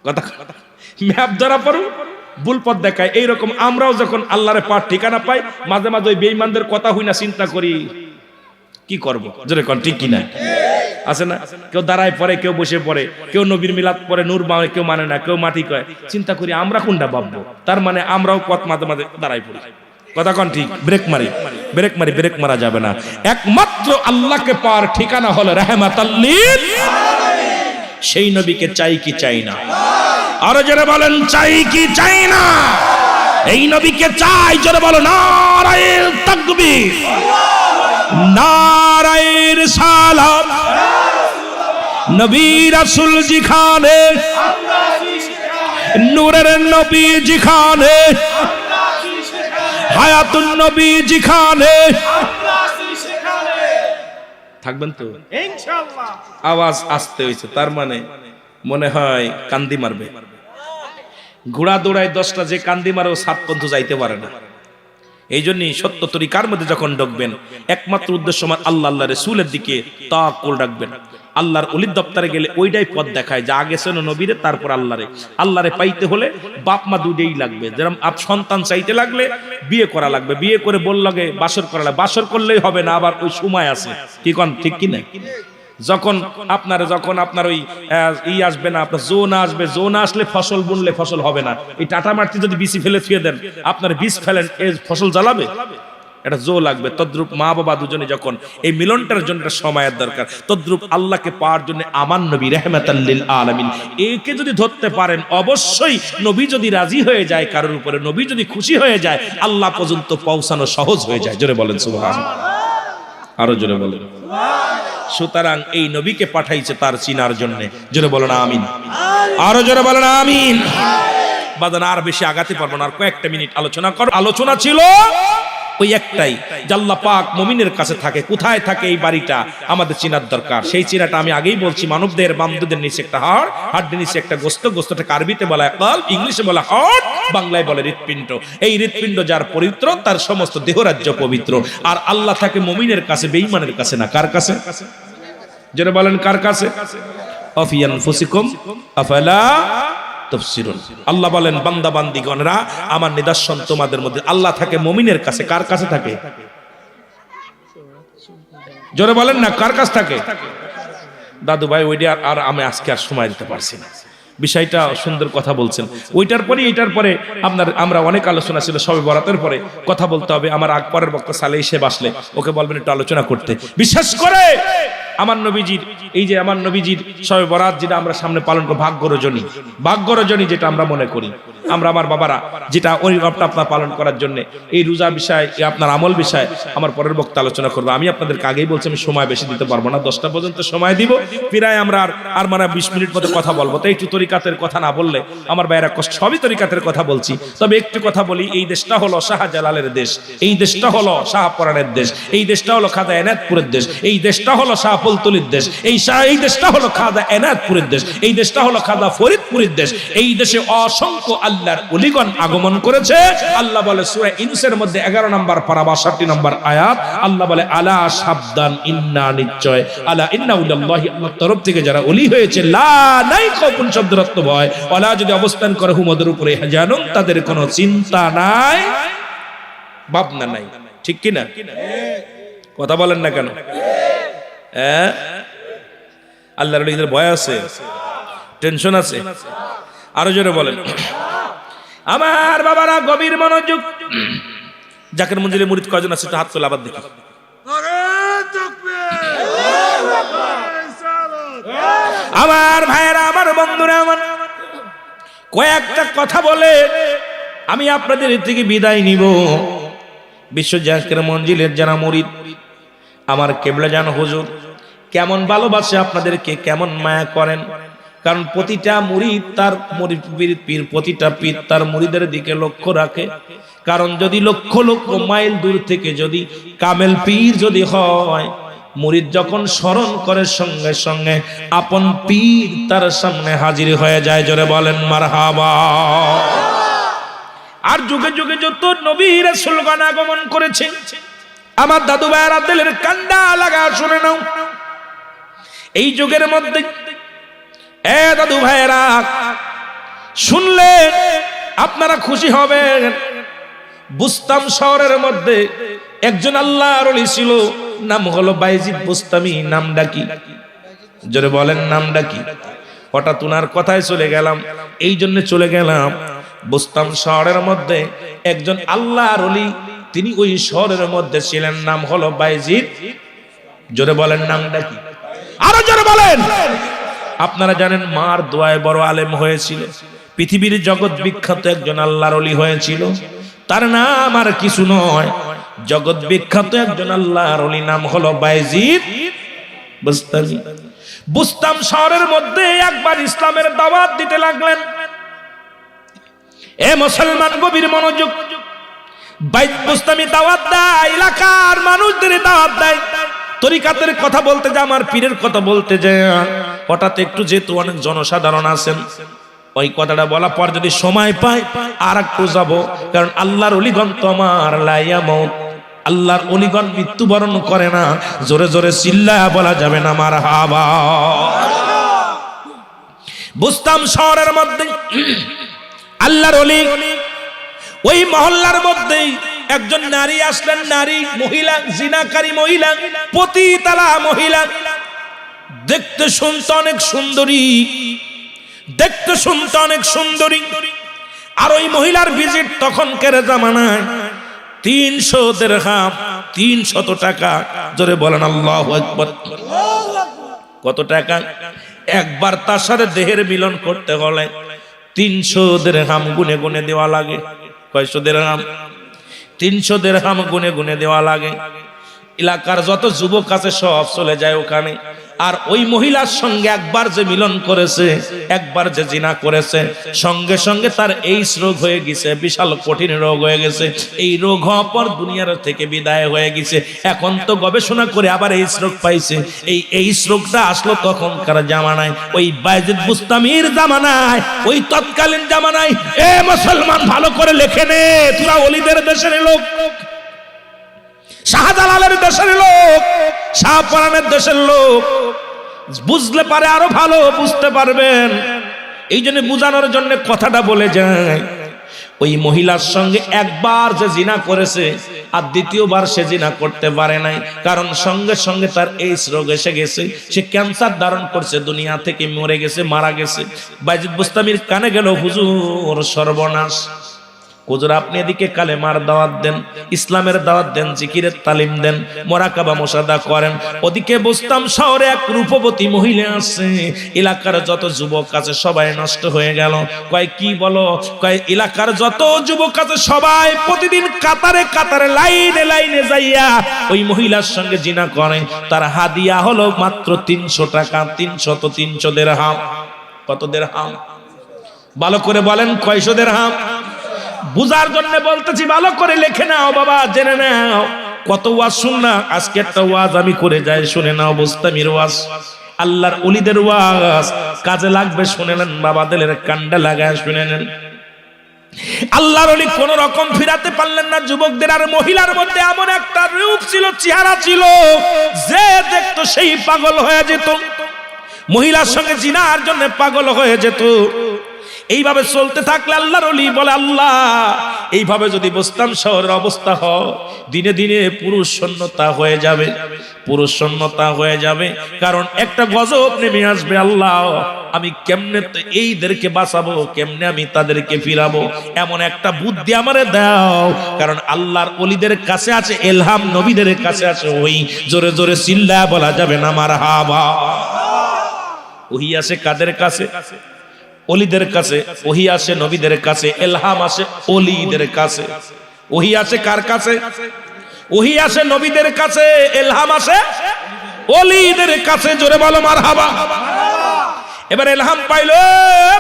কথা, ম্যাপ ধরার পর ভুল পথ দেখায়। এইরকম আমরাও যখন আল্লাহরে পাক ঠিকানা পাই, মাঝে মাঝে ওই বেঈমানদের কথা হই না, চিন্তা করি কি করব, জোরে কোন ঠিক কিনা আছে না? কেউ দাঁড়ায় পড়ে, কেউ বসে পড়ে, কেউ নবীর মিলাদ পড়ে, নূর মানে কেউ মানে না, কেউ মাটি কয়। চিন্তা করি আমরা কোনটা ভাববো, তার মানে আমরাও পথ মাঝে মাঝে দাঁড়ায় পড়ি। কথা কোন ঠিক? ব্রেক মারি, ব্রেক মারি, ব্রেক মারা যাবে না। একমাত্র আল্লাহকে পাওয়ার ঠিকানা হলো রাহমাতাল লিল আলামিন। সেই নবীকে চাই কি চাই না? আরো জোরে বলেন, চাই কি চাই না? এই নবীকে চাই, জোরে বলো নারায়ে তাকবীর, নারায়ে রিসালাত। নবী রাসূল যেখানে, নূরের নবী যেখানে, হায়াতুন নবী যেখানে, থাকবেন তো ইনশাআল্লাহ। আওয়াজ আসতে হইছে, তার মানে মনে হয় কান্দি মারবে। ঘোড়া দৌড়ায় 10টা, যে কান্দি মারে ও 7 পর্যন্ত যাইতে পারে না। এই জন্যই সত্য তরিকার মধ্যে যখন ঢুকবেন, একমাত্র উদ্দেশ্য আমার আল্লাহ আল্লাহ রাসূলের দিকে তাওয়াক্কুল রাখবেন। আল্লাহর ওলির দপ্তরে গেলে ওইটাই পথ দেখায় যে আগে ছিল নবীরে, তারপর আল্লাহরে। আল্লাহরে পাইতে হলে বাপ মা দুইটাই লাগবে। যেরকম সন্তান চাইতে লাগলে বিয়ে করা লাগবে, বিয়ে করে বল লাগে বাসর করা লাগবে, বাসর করলেই হবে না, আবার ওই সময় আছে। কি কোন ঠিক কি না? যখন আপনার ওই আসবে না, আপনার জো না আসবে, জো না আসলে ফসল বুনলে ফসল হবে না। এই টাটা মাটি যদি বিচি ফেলে থুয়ে দেন, আপনার বীজ ফেলেন, এই ফসল জ্বালাবে? এটা জো লাগবে। তদ্রূপ মা বাবা দুজনে যখন এই মিলনটার জন্য একটা সময়ের দরকার, তদ্রূপ আল্লাহকে পাওয়ার জন্য আমার নবী রাহমাতাল লিল আলামিন, একে যদি ধরতে পারেন, অবশ্যই নবী যদি রাজি হয়ে যায় কারোর উপরে, নবী যদি খুশি হয়ে যায়, আল্লাহ পর্যন্ত পৌঁছানো সহজ হয়ে যায়। জোরে বলেন সুবহানাল্লাহ, আরো জোরে বলেন। সুতরাং এই নবীকে পাঠাইছে তার চিনার জন্য। জোরে বলেন আমিন, আরো জোরে বলেন আমিন। বাদান আর বেশি আগাতে পারবো না, আর কয়েকটা মিনিট আলোচনা কর। আলোচনা ছিল ওই একটাই, আল্লাহ পাক মুমিনের কাছে থাকে। কোথায় থাকে এই বাড়িটা আমাদের চিনার দরকার। সেই চিনাটা আমি আগেই বলছি, মানবদের বামদের নিচে একটা হাড়, হাড়ের নিচে একটা গোস্ত, গোস্তটাকে আরবিতে বলা হয় কলব, ইংলিশে বলা হার্ট, বাংলায় বলে হৃৎপিণ্ড। এই হৃৎপিণ্ড যার পবিত্র, তার সমস্ত দেহরাজ্য পবিত্র। আর আল্লাহ থাকে মুমিনের কাছে, বেঈমানের কাছে না। কার কাছে? যারা বলেন কার কাছে? আফি আনফুসিকুম আফালা তাফসিরুন। আল্লাহ বলেন বান্দা বান্দীগণরা, আমার নিদর্শন তোমাদের মধ্যে। আল্লাহ থাকে মুমিনের কাছে। কার কাছে থাকে? জোরে বলেন না, কার কাছে থাকে? দাদু ভাই ওইটা আর আমি আজকে আর সময় দিতে পারছি না। বিষয়টা সুন্দর কথা বলছেন। ওইটার পরে এইটার পরে আমরা অনেক আলোচনা ছিল, সবে বরাতের পরে কথা বলতে হবে। আমার আগ পরের বক্তা সালে এসে বাসলে ওকে বলবেন একটু আলোচনা করতে। বিশেষ করে আমার নবীজির, এই যে আমার নবীজির সবে বরাত যেটা আমরা সামনে পালন করি, ভাগ্য রজনী যেটা আমরা মনে করি, আমরা আমার বাবারা যেটা ওই আপনার পালন করার জন্য এই রোজা বিষয়, আপনার আমল বিষয় আমার পরের বক্তা আলোচনা করবো। আমি আপনাদেরকে আগেই বলছি আমি সময় বেশি দিতে পারবো না, 10টা পর্যন্ত সময় দিব। প্রায় আমরা আর মানে 20 মিনিট মতো কথা বলবো। তো একটু তরিকাতের কথা না বললে আমার ভাইয়েরা কষ্ট। সবই তরিকাতের কথা বলছি, তবে একটু কথা বলি। এই দেশটা হলো শাহজালালের দেশ, এই দেশটা হলো শাহপরানের দেশ, এই দেশটা হলো খাজা এনায়েতপুরের দেশ, এই দেশটা হলো শাহ শাহবলতলির দেশ, এই দেশটা হলো খাজা এনায়েতপুরের দেশ, এই দেশটা হলো খাজা ফরিদপুরের দেশ। এই দেশে অসংখ্য আল্লাহর ওলিগণ আগমন করেছে। আল্লাহ বলে সূরা ইউনূসের মধ্যে 11 নম্বর পারা 62 নম্বর আয়াত, আল্লাহ বলে আলা সাবধান, ইন্না নিশ্চয়, আলা ইন্না উলিল্লাহি, আল্লাহর তরফ থেকে যারা ওলি হয়েছে, লা নাই খৌফুন শব্দের অর্থ ভয়, ওয়ালা যদি অবস্থান করে হুমদের উপরে জানুন, তাদের কোনো চিন্তা নাই, ভাবনা নাই। ঠিক কি না? কথা বলেন না কেন? হ্যাঁ, আল্লাহর ওলিদের ভয় আছে, টেনশন আছে? আরো জোরে বলেন। আমার বাবারা গভীর মনোযোগ। জাকের মঞ্জিলে মুরিদ কয়জন আছে একটু হাত তোলা, আবার দেখি। আমার ভাইয়েরা, আমার বন্ধুরা, আমার কয়েকটা কথা বলে আমি আপনাদের থেকে বিদায় নিব। বিশ্ব জাকের মঞ্জিলের যারা মুরিদ, আমার কেবলা জান হুজুর কেমন ভালোবাসে আপনাদেরকে, কেমন মায়া করেন। কারণ প্রতিটা মুরিদ তার পীর, প্রতিটা পীর তার মুরিদের দিকে লক্ষ্য রাখে। কারণ যদি লক্ষ লক্ষ মাইল দূর থেকে যদি কামেল পীর যদি হয়, মুরিদ যখন স্মরণ করে সঙ্গে সঙ্গে আপন পীর তার সামনে হাজির হয়ে যায়। জোরে বলেন মারহাবা। আর যুগে যুগে যত নবী রাসূলগণ আগমন করেছে, আমার দাদু ভাইয়েরা দিলের কান্ডা লাগা শুনে নাও। এই যুগের মধ্যে দাদু ভাইয়েরা শুনলে আপনারা খুশি হবেন। বুস্তাম শহরের মধ্যে একজন আল্লাহর ওলি ছিল, নাম হলো বাইজিদ বুস্তামি। নামটা কি? জোরে বলেন, নামটা কি? হঠাৎ উনার কথায় চলে গেলাম, এই জন্য চলে গেলাম। বুস্তাম শহরের মধ্যে একজন আল্লাহর ওলি, তিনি ওই শহরের মধ্যে ছিলেন, নাম হলো বাইজিদ। জোরে বলেন, নামটা কি? আরো জোরে বলেন। আপনারা জানেন মার দোয়ায় বড় আলেম হয়েছিল, পৃথিবীর জগৎ বিখ্যাত একজন আল্লাহর ওলি হয়েছিল। তার নাম আর কিছু নয়, জগৎ বিখ্যাত একজন আল্লাহর ওলি, নাম হলো বাইজিদ বুস্তামি। বুস্তাম শহরের মধ্যে একবার ইসলামের দাওয়াত দিতে লাগলেন। এ মুসলমান গভীর মনোযোগ। বাইজিদ বুস্তামি দাওয়াত দেয়, এলাকার মানুষদের দাওয়াত দেয়। তরিকাতের কথা বলতে যায়, আমার পীরের কথা বলতে যায়। হঠাৎ একটু যেহেতু অনেক জনসাধারণ আছেন, ওই কথাটা বলা পর যদি সময় পাই আর একটু যাব। কারণ আল্লাহর ওলিগণ তো আমার লাইয়া মউত, আল্লাহর ওলিগণ মৃত্যুবরণ করে না। জোরে জোরে চিল্লায়া বলা যাবে না মারহাবা। বুস্তাম শহরের মধ্যে আল্লাহর ওলি, ওই মহল্লার মধ্যেই একজন নারী আসলেন। নারী, মহিলা, জিনাকারী মহিলা, পতিতালা মহিলা, দেখতে শুনতে অনেক সুন্দরী, দেখতে শুনতে অনেক সুন্দরী। আর ওই মহিলার ভিজিট তখনকার জামানায় 300 দিরহাম, 300 টাকা। জোরে বলেন আল্লাহু আকবার। কত টাকা? একবার তার সাথে দেহের মিলন করতে হলে 300 দিরহাম গুনে গুনে দেওয়া লাগে। কয়শো দিরহাম? 300 দিরহাম গুনে গুনে দেওয়া লাগে। এলাকার যত যুবক আছে সব চলে যায় ওখানে। আর ওই মহিলার সঙ্গে একবার যে মিলন করেছে, একবার যে জিনা করেছে, সঙ্গে সঙ্গে তার এইডস রোগ হয়ে গেছে, বিশাল কঠিন রোগ হয়ে গেছে। এই রোগ হওয়ার পর দুনিয়ার থেকে বিদায় হয়ে গেছে। এখন তো গবেষণা করে আবার এইডস রোগ পাইছে। এই এইডস রোগটা আসলো তখনকার জামানায়, ওই বাইজিদ বুস্তামির জামানায়, ওই তৎকালীন জামানায়। এ মুসলমান ভালো করে লেখে নে, তোরা ওলিদের দেশের লোক, শাহজালালের দেশের লোক, শাহপরানের দেশের লোক, বুঝলে পারে আরো ভালো বুঝতে পারবেন। এই জন্য বুঝানোর জন্য কথাটা বলে যায়। ওই মহিলার সঙ্গে একবার যে জিনা করেছে আর দ্বিতীয়বার সে জিনা করতে পারে নাই, কারণ সঙ্গে সঙ্গে তার এইডস রোগ এসে গেছে। সে ক্যান্সার ধারণ করছে, দুনিয়া থেকে মরে গেছে, মারা গেছে। বাইজিদ বুস্তামির কানে গেল, হুজুর সর্বনাশ। হুজুর আপনি এদিকে কালেমার দাওয়াত দেন, ইসলামের দাওয়াত দেন, জিকিরের তালিম দেন, মুরাকাবা মুশাহাদা করেন। ওদিকে বুস্তাম শহরে এক রূপবতী মহিলা আছে, এলাকার যত যুবক আছে সবাই নষ্ট হয়ে গেল। কয় কি বলো? কয় এলাকার যত যুবক আছে সবাই প্রতিদিন কাতারে কাতারে লাইনে লাইনে যাইয়া ওই মহিলার সঙ্গে জিনা করে। তার হাদিয়া হলো মাত্র 300 টাকা। 300 দিরহাম। কত দিরহাম? ভালো করে বলেন, কয়শো দিরহাম? বুঝার জন্য বলতেছি, ভালো করে লিখে নাও বাবা, জেনে নাও। কত ওয়াজ শুন না, আজকে একটা ওয়াজ আমি করে যাই, শুনে নাও। বুস্তামির ওয়াজ, আল্লাহর ওলিদের ওয়াজ কাজে লাগবে, শুনে নেন। বাবাদের কান্ডা লাগায় শুনে নেন। আল্লাহর ওলি কোন রকম ফিরাতে পারলেন না যুবকদের আর মহিলার মধ্যে এমন একটা রূপ ছিল, চেহারা ছিল, যে দেখতো সেই পাগল হয়ে যেত, মহিলার সঙ্গে জিনার জন্য পাগল হয়ে যেত। এইভাবে চলতে থাকলে আল্লাহর ওলি বলে, আল্লাহ এইভাবে যদি বুস্তাম শহরের অবস্থা হয়, দিনে দিনে পুরুষ শূন্যতা হয়ে যাবে, পুরুষ শূন্যতা হয়ে যাবে। কারণ একটা গজব নেমে আসবে। আল্লাহ আমি কেমনে এইদেরকে বাঁচাবো, কেমনে আমি তাদেরকে ফিরাবো, এমন একটা বুদ্ধি আমারে দাও। কারণ আল্লাহর ওলিদের কাছে আছে ইলহাম, নবীদের কাছে আছে ওই। জোরে জোরে চিল্লায়া বলা যাবে না মারহাবা। ওহি আছে কাদের কাছে? ওলিদের কাছে। ওহি আসে নবীদের কাছে, ইলহাম আসে ওলিদের কাছে। ওহি আসে কার কাছে? ওহি আসে নবীদের কাছে, ইলহাম আসে ওলিদের কাছে। জোরে বলো মারহাবা। এবার ইলহাম পাইলো,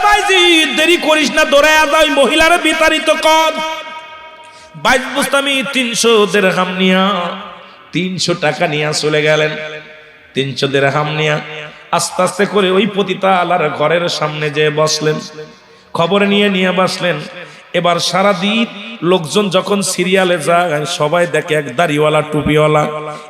ভাইজি দেরি করিস না, দৌড়ায়া যাই, মহিলারে বিতাড়িত কর। বাইজ বুস্তামি 300 দিরহাম নিয়া, 300 টাকা নিয়া চলে গেলেন। 300 দিরহাম নিয়া আস্তে আস্তে করে ওই পতিতা আলার ঘরের সামনে যে বসলেন, খবর নিয়ে বসলেন। এবার সারাদিন লোকজন যখন সিরিয়ালে যায়, সবাই দেখে এক দাড়িওয়ালা টুপিওয়ালা,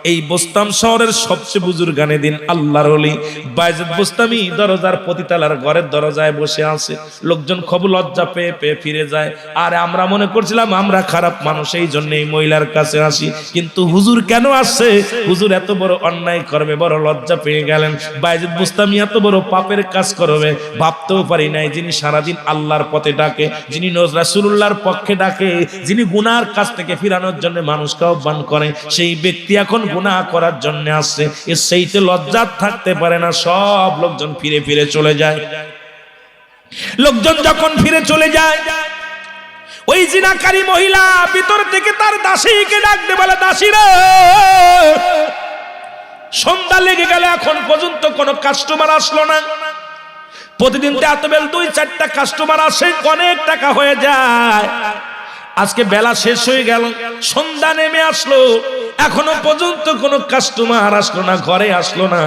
এই বোস্তাম শহরের সবচেয়ে বুজুর্গানে দিন আল্লাহর ওলি বাইজিদ বোস্তামি দরজার পতিতালার ঘরের দরজায় বসে আছে। লোকজন খবর লজ্জা পেয়ে পেয়ে ফিরে যায়। আর আমরা মনে করছিলাম আমরা খারাপ মানুষ, এই জন্য এই মহিলার কাছে আসি। কিন্তু হুজুর কেন আসছে? হুজুর এত বড় অন্যায় করবে, বড় লজ্জা পেয়ে গেলেন। বাইজিদ বোস্তামি এত বড় পাপের কাজ করবে ভাবতেও পারি নাই। যিনি সারাদিন আল্লাহর পথে ডাকে, যিনি রাসূলুল্লাহর পক্ষে ডাকে, যিনি গুনার কাছ থেকে ফিরানোর জন্য মানুষকে আহ্বান করে, সেই ব্যক্তি এখন গুনাহ করার জন্য আসছে। এর সেইতে লজ্জা থাকতে পারে না। সব লোকজন ফিরে ফিরে চলে যায়। লোকজন যখন ফিরে চলে যায়, ওই জিনাকারী মহিলা ভিতর থেকে তার দাসীকে ডাকতে বলে, দাসী রে, সন্ধ্যা লেগে গেল, এখন পর্যন্ত কোনো কাস্টমার আসলো না। প্রতিদিন তো এত বেল 2-4টা কাস্টমার আসে, অনেক টাকা হয়ে যায়। আজকে বেলা শেষ হয়ে গেল, সন্ধ্যা নেমে আসলো, এখনো পর্যন্ত কোনো কাস্টমার আসলো না, ঘরে আসলো না।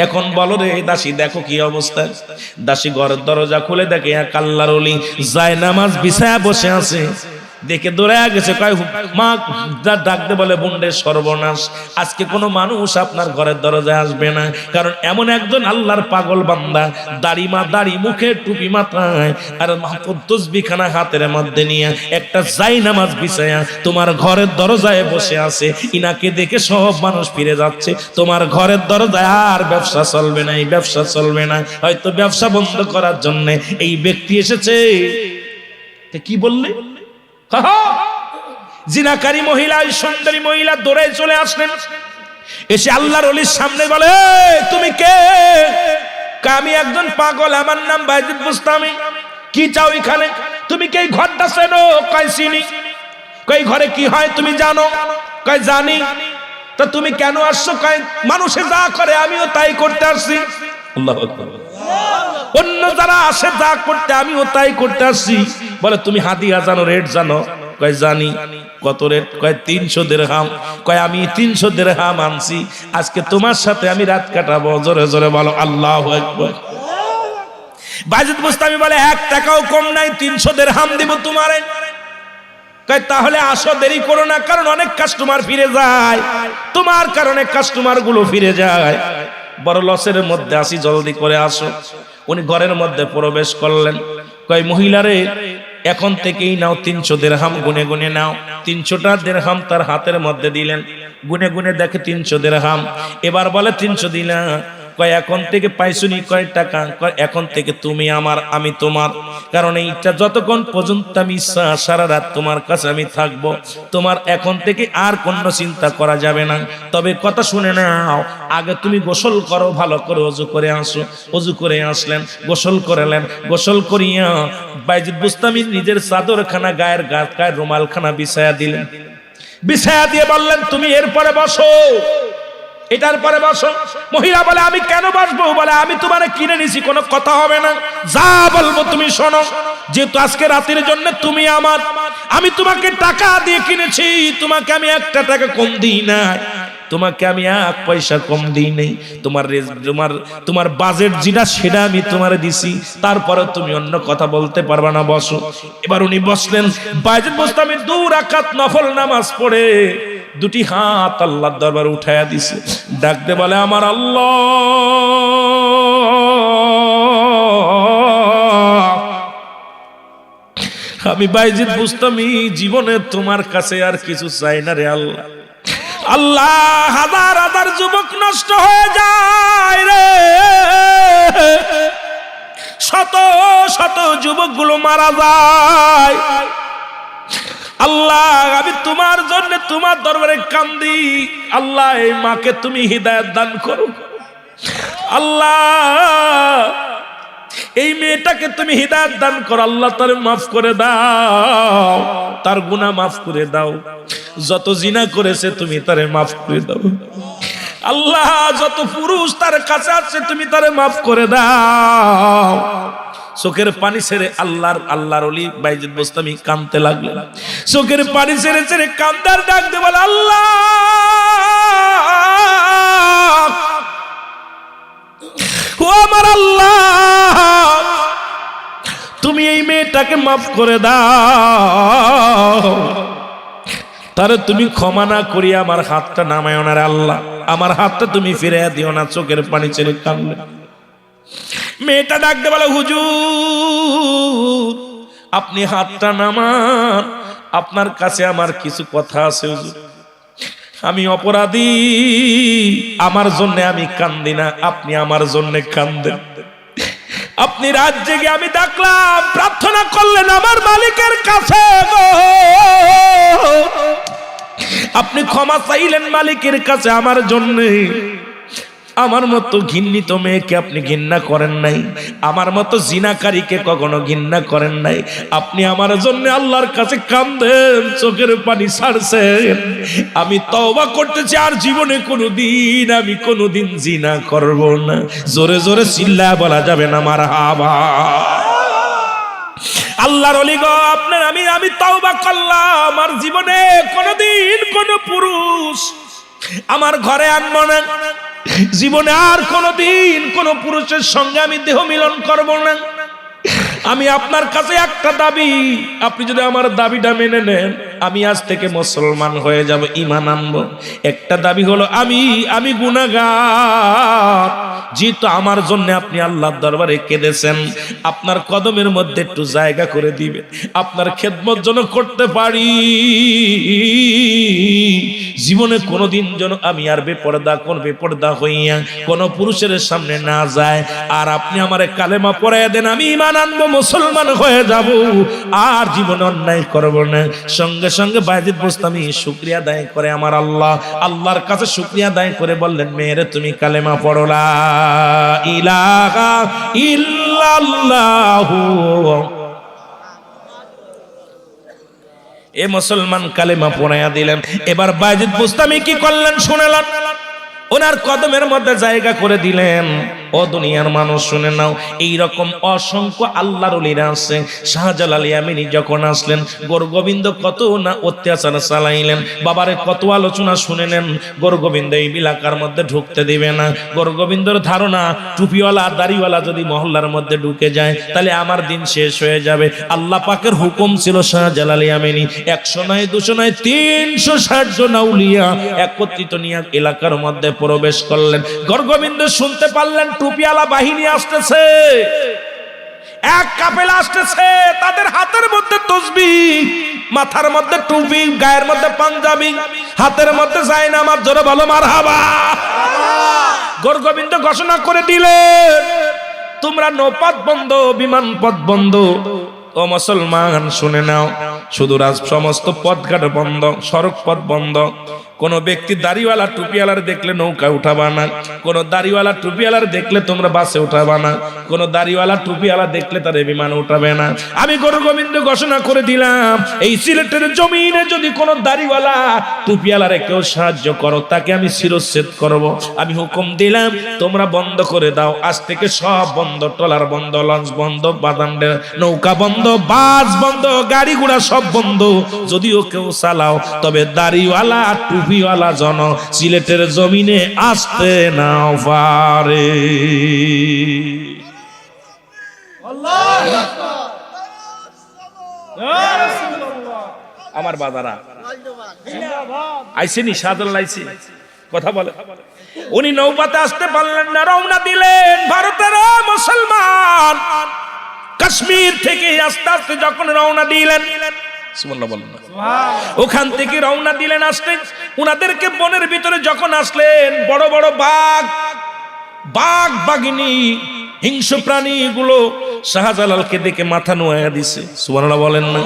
এখন বলো রে দাসী, দেখো কি অবস্থা। দাসী ঘরের দরজা খুলে দেখে এক আল্লাহর ওলি জায়নামাজ বিছায়া বসে আছে। দেখে দৌড়ায়া গেছে, কয় মা ডাকতে বলে, বুন্ডে সর্বনাশ, আজকে কোনো মানুষ আপনার ঘরের দরজায় আসবে না। কারণ এমন একজন আল্লাহর পাগল বান্দা, দাড়ি মুখে টুপি মাথায় আর তসবিখানা হাতের মধ্যে নিয়ে একটা জায়নামাজ বিছায়া তোমার ঘরের দরজায় বসে আছে। ইনাকে দেখে সব মানুষ ফিরে যাচ্ছে। তোমার ঘরের দরজায় আর ব্যবসা চলবে না, এই ব্যবসা চলবে না। হয়তো ব্যবসা বন্ধ করার জন্য এই ব্যক্তি এসেছে। কি বললে? জিনাকারী মহিলা, সুন্দরী মহিলা দৌড়ে চলে আসলেন। এসে আল্লাহর ওলির সামনে বলে, তুমি কে? আমি একজন পাগল, আমার নাম বাইজিদ বুস্তামি। কি চাও এখানে? তুমি কে? ঘরটা চেনো? কয় চিনি। কই ঘরে কি হয় তুমি জানো? কয় জানি। তো তুমি কেন আসছো? কয় মানুষে যা করে আমিও তাই করতে আসছি। আল্লাহু আকবার। অন্য যারা আসে যা করতে আমিও তাই করতে আসছি। বলে তুমি হাদিয়া জানো, রেট জানো? কয় জানি। কত রেট? কয় 300 দিরহাম। কয় আমি 300 দিরহাম আনছি, আজকে তোমার সাথে আমি রাত কাটাবো। জোরে জোরে বলো আল্লাহু আকবার। বাইজিদ বুস্তামি বলে 1 টাকাও কম নাই, 300 দিরহাম দিব তোমারে। কয় তাহলে আসো, দেরি করো না, কারণ অনেক কাস্টমার ফিরে যায়, তোমার কারণে কাস্টমার গুলো ফিরে যায়। বড় লসের মধ্যে আসি, জলদি করে আসো। উনি ঘরের মধ্যে প্রবেশ করলেন। কয় মহিলারে, এখন থেকেই নাও 300 দিরহাম, গুনে গুনে নাও। 300টা দিরহাম তার হাতের মধ্যে দিলেন। গুনে গুনে দেখে 300 দিরহাম। এবার বলে 300 দিনা। কয় এখন থেকে পাইছুনি কয় টাকা? কয় এখন থেকে তুমি আমার, আমি তোমার। কারণ এইটা যতক্ষণ পর্যন্ত আমি সারা রাত তোমার কাছে আমি থাকবো, তোমার এখন থেকে আর কোনো চিন্তা করা যাবে না। তবে কথা শুনে নাও, আগে তুমি গোসল করো, ভালো করে অজু করে আসো। অজু করে আসলেন, গোসল করলেন। গোসল করিয়া বাইজিদ বুস্তামি নিজের চাদরখানা, গায়ের রুমালখানা বিছায়া দিলেন। বিছায়া দিয়ে বললেন, তুমি এরপরে বসো। এটার পরে বসো। মহিলা বলে আমি কেন বসবো? বলে আমি তোমারে কিনে নিছি, কোনো কথা হবে না, যা বলবো তুমি শোনো। যেহেতু আজকে রাতের জন্য তুমি আমার, আমি তোমাকে টাকা দিয়ে কিনেছি, তোমাকে আমি একটা টাকা কম দিই না, তোমাকে আমি এক পয়সা কম দিই নেই। তোমার বাজেট যেটা সেটা আমি তোমারে দিছি, তারপরে তুমি অন্য কথা বলতে পারবে না, বসো। এবার উনি বসলেন। বাইজিদ বোস্তামি 2 রাকাত নফল নামাজ পড়ে দুটি হাত আল্লাহর দরবারে উঠায়া দিছে, ডাকতে বলে আমার আল্লাহ, আমি বাইজিদ বোস্তামি জীবনে তোমার কাছে আর কিছু চাই না রে আল্লাহ। আল্লাহ, হাজার হাজার যুবক নষ্ট হয়ে যায় রে, শত শত যুবকগুলো মারা যায়। আল্লাহ, আমি তোমার জন্য তোমার দরবারে কান্দি। আল্লাহ, এই মাকে তুমি হিদায়াত দান করো। আল্লাহ, এই মেয়েটাকে তুমি হিদায়াত দান করো। আল্লাহ, তার মাফ করে দাও, তার গুনাহ মাফ করে দাও। যত জিনা করেছে তুমি তারে মাফ করে দাও। আল্লাহ, যত পুরুষ তার কাছে আছে তুমি তারে মাফ করে দাও। চোখের পানি ছেড়ে আল্লাহর ওলি বাইজিদ বোস্তামি কাঁদতে লাগলেন। চোখের পানি ছেড়ে ছেড়ে কান্দার ডাক দে বলে আল্লাহ, ও আমার আল্লাহ, তুমি এই মেয়েটাকে মাফ করে দাও, তারে তুমি ক্ষমা না করিয়া আমার হাতটা নামায়ো না রে আল্লাহ, আমার হাতটা তুমি ফিরিয়ে দিও না। চোখের পানি ছেড়ে কাঁদলেন। মেয়েটা ডাকতে বলে হুজুর, আপনি হাতটা নামান, আপনার কাছে আমার কিছু কথা আছে হুজুর। আমি অপরাধী, আমার জন্য আমি কান্দি না, আপনি আমার জন্য কান্দেন। আপনি রাত জেগে আমি ডাকলাম, প্রার্থনা করলেন আমার মালিকের কাছে গো, আপনি ক্ষমা চাইলেন মালিকের কাছে আমার জন্য। আমার মতো ঘৃণিত মেয়েকে আপনি ঘৃণা করেন নাই, আমার মতো জিনাকারীকে কখনো ঘৃণা করেন নাই। আপনি আমার জন্য আল্লাহর কাছে কাঁদেন, চোখের পানি ছাড়ছেন। আমি তওবা করতেছি, আর জীবনে কোনোদিন জিনা করব না। জোরে জোরে চিল্লায় বলা যাবে না মারহাবা। আল্লাহর ওলি গো, আপনার আমি তওবা করলাম, আর জীবনে কোনোদিন কোনো পুরুষ আমার ঘরে আনবো না, জীবনে আর কোনোদিন কোনো পুরুষের সঙ্গে আমি দেহ মিলন করব না। আমি আপনার কাছে একটা দাবি, আপনি যদি আমার দাবিটা মেনে নেন, আমি আজ থেকে মুসলমান হয়ে যাব, ঈমান আনবো। একটা দাবি হলো আমি গুনাহগার, যেহেতু আমার জন্য আপনি আল্লাহর দরবারে কেঁদেছেন, আপনার কদমের মধ্যে একটু জায়গা করে দিবেন, আপনার খেদমত যেন করতে পারি। জীবনে কোনোদিন যেন আমি আর বেপরদা হইয়া কোনো পুরুষের সামনে না যায়। আর আপনি আমারে কালেমা পড়াইয়া দেন, আমি ঈমান আনবো, মুসলমান হয়ে যাব, আর জীবনে অন্যায় করব না। সঙ্গে সঙ্গে বাইজিদ বোস্তামি শুকরিয়া আদায় করে আমার আল্লাহর কাছে শুকরিয়া আদায় করে বললেন, মেয়েরে তুমি কালেমা পড়ো, লা ইলাহা ইল্লাল্লাহু। এ মুসলমান কালেমা পড়াইয়া দিলেন। এবার বাইজিদ বোস্তামি কি করলেন শুনেলেন, ওনার কদমের মধ্যে জায়গা করে দিলেন। ও দুনিয়ার মানুষ শুনে নাও, এইরকম অসংখ্য আল্লাহর ওলিরা আছে। শাহজালাল ইয়ামানি যখন আসলেন, গোরগোবিন্দ কত না অত্যাচার চালাইলেন, বাবারে কত আলোচনা শুনে নেন। গোরগোবিন্দ এই এলাকার মধ্যে ঢুকতে দিবে না। গোরগোবিন্দর ধারণা, টুপিওয়ালা দাড়িওয়ালা যদি মহল্লার মধ্যে ঢুকে যায় তাহলে আমার দিন শেষ হয়ে যাবে। আল্লাহ পাকের হুকুম ছিল শাহজালাল ইয়ামানি 100 নয় 200 নয় 360 জন আউলিয়া একত্রিত নিয়ে এলাকার মধ্যে প্রবেশ করলেন। গোরগোবিন্দ শুনতে পারলেন টুপিওয়ালা বাহিনী আসতেছে, এক কাফেলা আসতেছে, তাদের হাতের মধ্যে তসবিহ, মাথার মধ্যে টুপি, গায়ের মধ্যে পাঞ্জাবি, হাতের মধ্যে জায়নামাজ। জোরে বলো মারহাবা। গোরগোবিন্দ ঘোষণা করে দিলেন, তোমরা নৌপথ বন্ধ, বিমান পথ বন্ধ। ও মুসলমান শুনে নাও, শুধু সমস্ত পথঘাট বন্ধ, সড়ক পথ বন্ধ, কোন ব্যক্তি দাড়িওয়ালা টুপিওয়ালার দেখলে নৌকায় উঠাবা না, কোন দাড়িওয়ালা টুপিওয়ালার দেখলে তোমরা বাসে উঠাবা না, কোন দাড়িওয়ালা টুপিওয়ালা দেখলে তার বিমানে উঠাবে না। আমি গুরু গোবিন্দ ঘোষণা করে দিলাম, এই সিলেটের জমিনে যদি কোন দাড়িওয়ালা টুপিওয়ালারে কেউ সাহায্য করো, তাকে আমি শিরচ্ছেদ করব। আমি হুকুম দিলাম, তোমরা বন্ধ করে দাও, আজ থেকে সব বন্ধ, ট্রলার বন্ধ, লঞ্চ বন্ধ, বাদান্ডের নৌকা বন্ধ, বাস বন্ধ, গাড়ি ঘোড়া সব বন্ধ। যদিও কেউ চালাও, তবে দাড়িওয়ালা টুপিওয়ালা জন সিলেটের জমিনে আসতে না পারে। আমার বাবারা আইসেনি, শাহজালাল আইসি, কথা বলে। উনি নৌকাতে আসতে পারলেন না, রওনা দিলেন। ভারতের মুসলমান কাশ্মীর থেকে আস্তে আস্তে যখন রওনা দিলেন, ওখান থেকে রওনা দিলেন আসতে, উনাদেরকে বনের ভিতরে যখন আসলেন, বড় বড় বাঘ বাঘিনী হিংস্র প্রাণী গুলো শাহজালালকে দেখে মাথা নোয়া দিছে। সুবহানাল্লাহ বলেন না?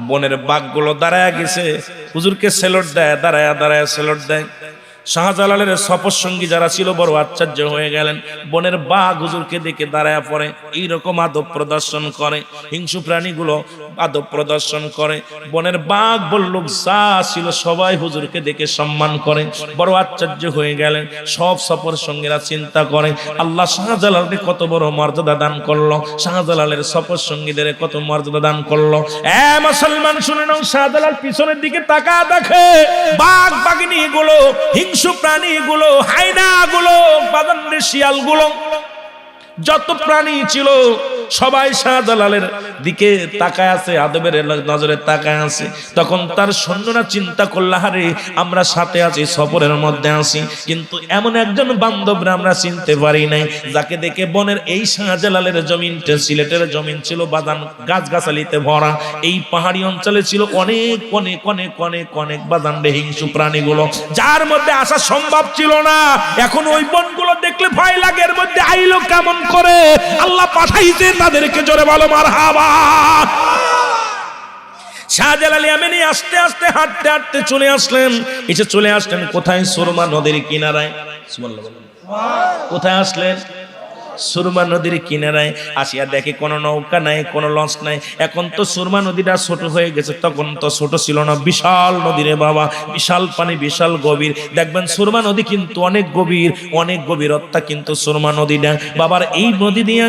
বনের বাঘগুলো দাঁড়ায় গেছে, হুজুরকে সেলট দেয়, দাঁড়ায় সেলট দেয়। শাহজালালের সফর সঙ্গী যারা ছিল বড় আশ্চর্য হয়ে গেলেন। বনের বাঘ হুজুরকে দেখে দাঁড়ায় পড়ে, এইরকম আদব প্রদর্শন করে, হিংস্র প্রাণীগুলো আদব প্রদর্শন করে। বনের বাঘ বল্লুক যা ছিল সবাই হুজুরকে দেখে সম্মান করে, বড় আশ্চর্য হয়ে গেলেন। সব সফর সঙ্গীরা চিন্তা করে, আল্লাহ শাহজালালকে কত বড় মর্যাদা দান করলো, শাহজালালের সফর সঙ্গীদের কত মর্যাদা দান করলো। মুসলমান শুনে নাও, শাহজালাল পিছনের দিকে তাকায় দেখে বাঘ বাঘিনী গুলো, হিংস্র প্রাণী গুলো, হায়না গুলো, বাদান্ডের শিয়াল গুলো, যত প্রাণী ছিল সবাই শাহজালালের দিকে তাকায় আছে, আদবের নজরে তাকায় আছে। তখন তার সৈন্যরা চিন্তা করল, আরে আমরা সাথে আছি, সফরের মধ্যে আছি, কিন্তু এমন একজন বান্ধবরা আমরা চিনতে পারি নাই, যাকে দেখে বনের এই শাহজালালের জমিনটা, সিলেটের জমিন ছিল বাদান গাছগাছালিতে ভরা। এই পাহাড়ি অঞ্চলে ছিল অনেক অনেক অনেক অনেক অনেক বাদান্ডে হিংস্র প্রাণীগুলো, যার মধ্যে আসা সম্ভব ছিল না। এখন ওই বনগুলো দেখলে ভয় লাগে, এর মধ্যে আইলো কেমন করে? আল্লাহ পাঠাইতে তাদেরকে, জোরে বলো মারহাবা। শাহজালাল ইয়ামানি আস্তে আস্তে হাঁটতে হাঁটতে চলে আসলেন। এসে চলে আসলেন কোথায়? সুরমা নদীর কিনারায়। কোথায় আসলেন? সুরমা নদীর কিনারায়। আসিয়া দেখে কোনো নৌকা নাই, কোনো লঞ্চ নাই। এখন তো সুরমা নদীটা ছোট হয়ে গেছে, তখন তো ছোট ছিল না, বিশাল নদী রে বাবা, বিশাল পানি, বিশাল গভীর। দেখবেন সুরমা নদী কিন্তু অনেক গভীর, অনেক গভীরতা কিন্তু সুরমা নদীটা বাবার। এই নদী দিয়ে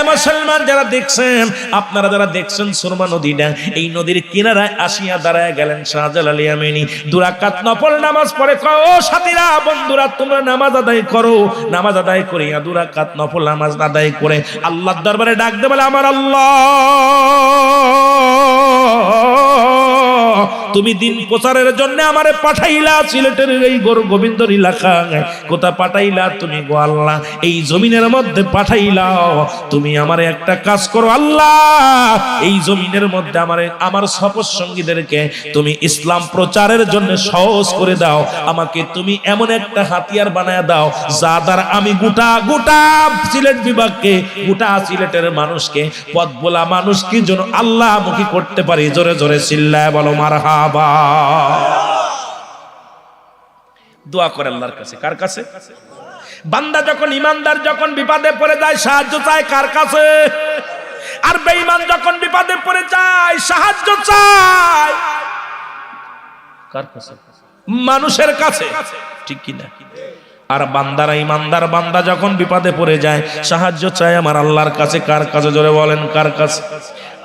মুসলমান যারা দেখছেন, আপনারা যারা দেখছেন সুরমা নদীটা, এই নদীর কিনারায় আসিয়া দাঁড়ায় গেলেন শাহজালাল ইয়ামানি। 2 রাকাত নফল নামাজ পড়ে, ও সাথীরা, বন্ধুরা, তোমরা নামাজ আদায় করো। নামাজ আদায় করিয়া 2 রাকাত নফল নামাজ আদায় করে আল্লাহর দরবারে ডাক দে, বলে আমার আল্লাহ, তুমি দিন প্রচারের জন্য আমারে পাঠাইলা সিলেটের এই গোবিন্দর এলাকায়, কোথা পাঠাইলা তুমি গো আল্লাহ? এই জমিনের মধ্যে পাঠাইলা। তুমি আমারে একটা কাজ করো আল্লাহ, এই জমিনের মধ্যে আমারে, আমার সফর সঙ্গীদেরকে তুমি ইসলাম প্রচারের জন্য সহজ করে দাও। আমাকে তুমি এমন একটা হাতিয়ার বানায় দাও, যা দ্বারা আমি গোটা সিলেট বিভাগকে, গোটা সিলেটের মানুষকে, পথ বলা মানুষকে যেন আল্লাহ মুখী করতে পারি। জোরে জোরে চিল্লায় বলো মারহাবা। দোয়া করে আল্লাহর কাছে। কার কাছে? বান্দা যখন, ইমানদার যখন বিপদে পড়ে যায়, সাহায্য চায় কার কাছে? আর বেঈমান যখন বিপদে পড়ে যায়, সাহায্য চায় কার কাছে? মানুষের কাছে, ঠিক কি না? আর বান্দারা, ইমানদার বান্দা যখন বিপদে পড়ে যায়, সাহায্য চায় আমার আল্লাহর কাছে। কার কাছে? জোরে বলেন, কার কাছে?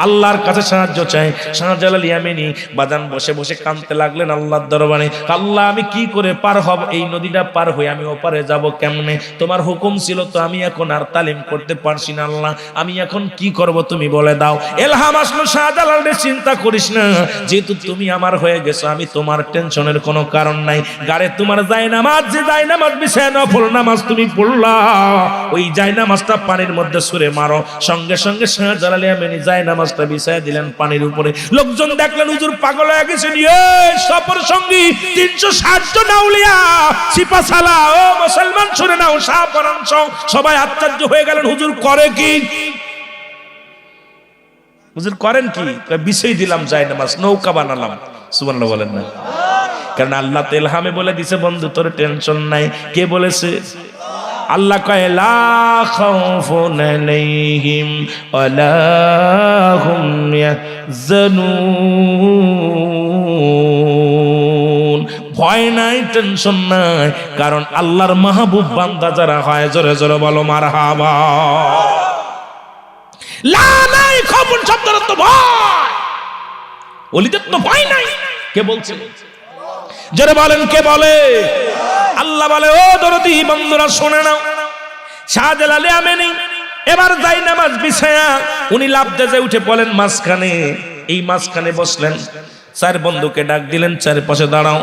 আল্লাহর কাছে সাহায্য চাই। শাহজালাল ইয়ামানি বাজান বসে বসে কাঁদতে লাগলেন আল্লাহর দরবারে। আল্লাহ, আমি কি করে পার হব? এই নদীটা পার হয়ে আমি ওপারে যাব কেমনে? তোমার হুকুম ছিল তো, আমি এখন আর তালিম করতে পারছি না আল্লাহ, আমি এখন কি করব তুমি বলে দাও। এলহাম আসলো, শাহজালাল রে চিন্তা করিস না, যেহেতু তুমি আমার হয়ে গেছো, আমি তোমার টেনশনের কোনো কারণ নাই। গারে তোমার জায়নামাজ, যে জায়নামাজ বিছায় নফল নামাজ তুমি পড়লা, ওই জায়নামাজটা পানির মধ্যে ছুঁড়ে মারো। সঙ্গে সঙ্গে শাহজালাল ইয়ামানি জায়নামাজ বিছায় দিলেন পানির উপরে। লোকজন দেখলেন হুজুর পাগল হয়ে গেছেন। সফর সঙ্গী 360 জন আউলিয়া সিপাসালা, ও মুসলমান শুনে নাও, সাহাবারাংশ সবাই আশ্চর্য হয়ে গেলেন, হুজুর করে কি? হুজুর করেন কি? বিছাই দিলাম জায়নামাজ, নৌকা বানালাম। সুবহানাল্লাহ বলেন না? কারণ আল্লাহ তো ইলহামে বলে দিছে বন্ধু তোর টেনশন নাই। কে বলেছে? আল্লাহ কয় লা খাউফুন আলাইহিম ওয়ালা হুম ইয়াহজানুন। ভয় নাই, টেনশন নাই, কারণ আল্লাহর মাহবুব বান্দা যারা হয়, জোরে জোরে বলো মারহাবা। লা নাই খাউফুন শব্দের অর্থ ভয়, ওলিদের তো ভয় নাই। কে বলছে? জোরে বলেন কে বলে? আল্লাহ বলে ও দরদি বন্ধুরা শুনে নাও, শাহজালালে আমেনি এবার যাই নামাজ বিছায়া উনি লাফ দিয়ে উঠে পড়লেন মাঝখানে। এই মাঝখানে বসলেন, চার বন্ধুকে ডাক দিলেন চারপাশে দাঁড়াও।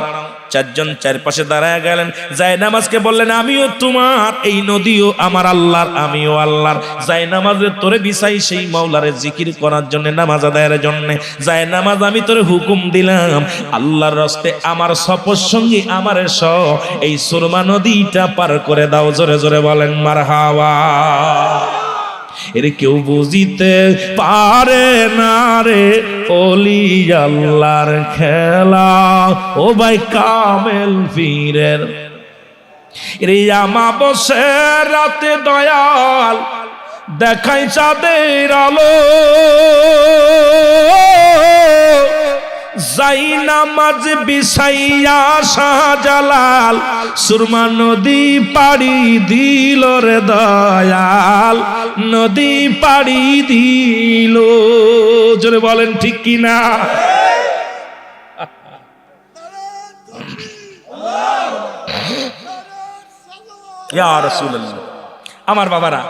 চারজন চারপাশে দাঁড়ায় গেলেন। যায় নামাজকে বললেন আমিও তোমার, এই নদীও আমার আল্লাহর, আমিও আল্লাহর। যায় নামাজে তোরে বিছাই সেই মাওলারে জিকির করার জন্য, নামাজ আদায়ের জন্য। যায় নামাজ আমি তোরে হুকুম দিলাম আল্লাহর রাস্তে আমার সফর সঙ্গী আমার এই সুরমা নদীটা পার করে দাও। জোরে জোরে বলেন মারহাবা। এর কেউ বুঝিতে পারে না রে ওলি আল্লাহর খেলা, ও ভাই কামেল পীরের। রে আমাবস্যা রাতে দয়াল দেখাই চাঁদের আলো, যাই নামাজ বিছাইয়া শাহজালাল সুরমা নদী পাড়ি দিল রে দয়াল, নদী পাড়ি দিল। জোরে বলেন ঠিক কিনা? ইয়া রাসূলুল্লাহ। আমার বাবারা,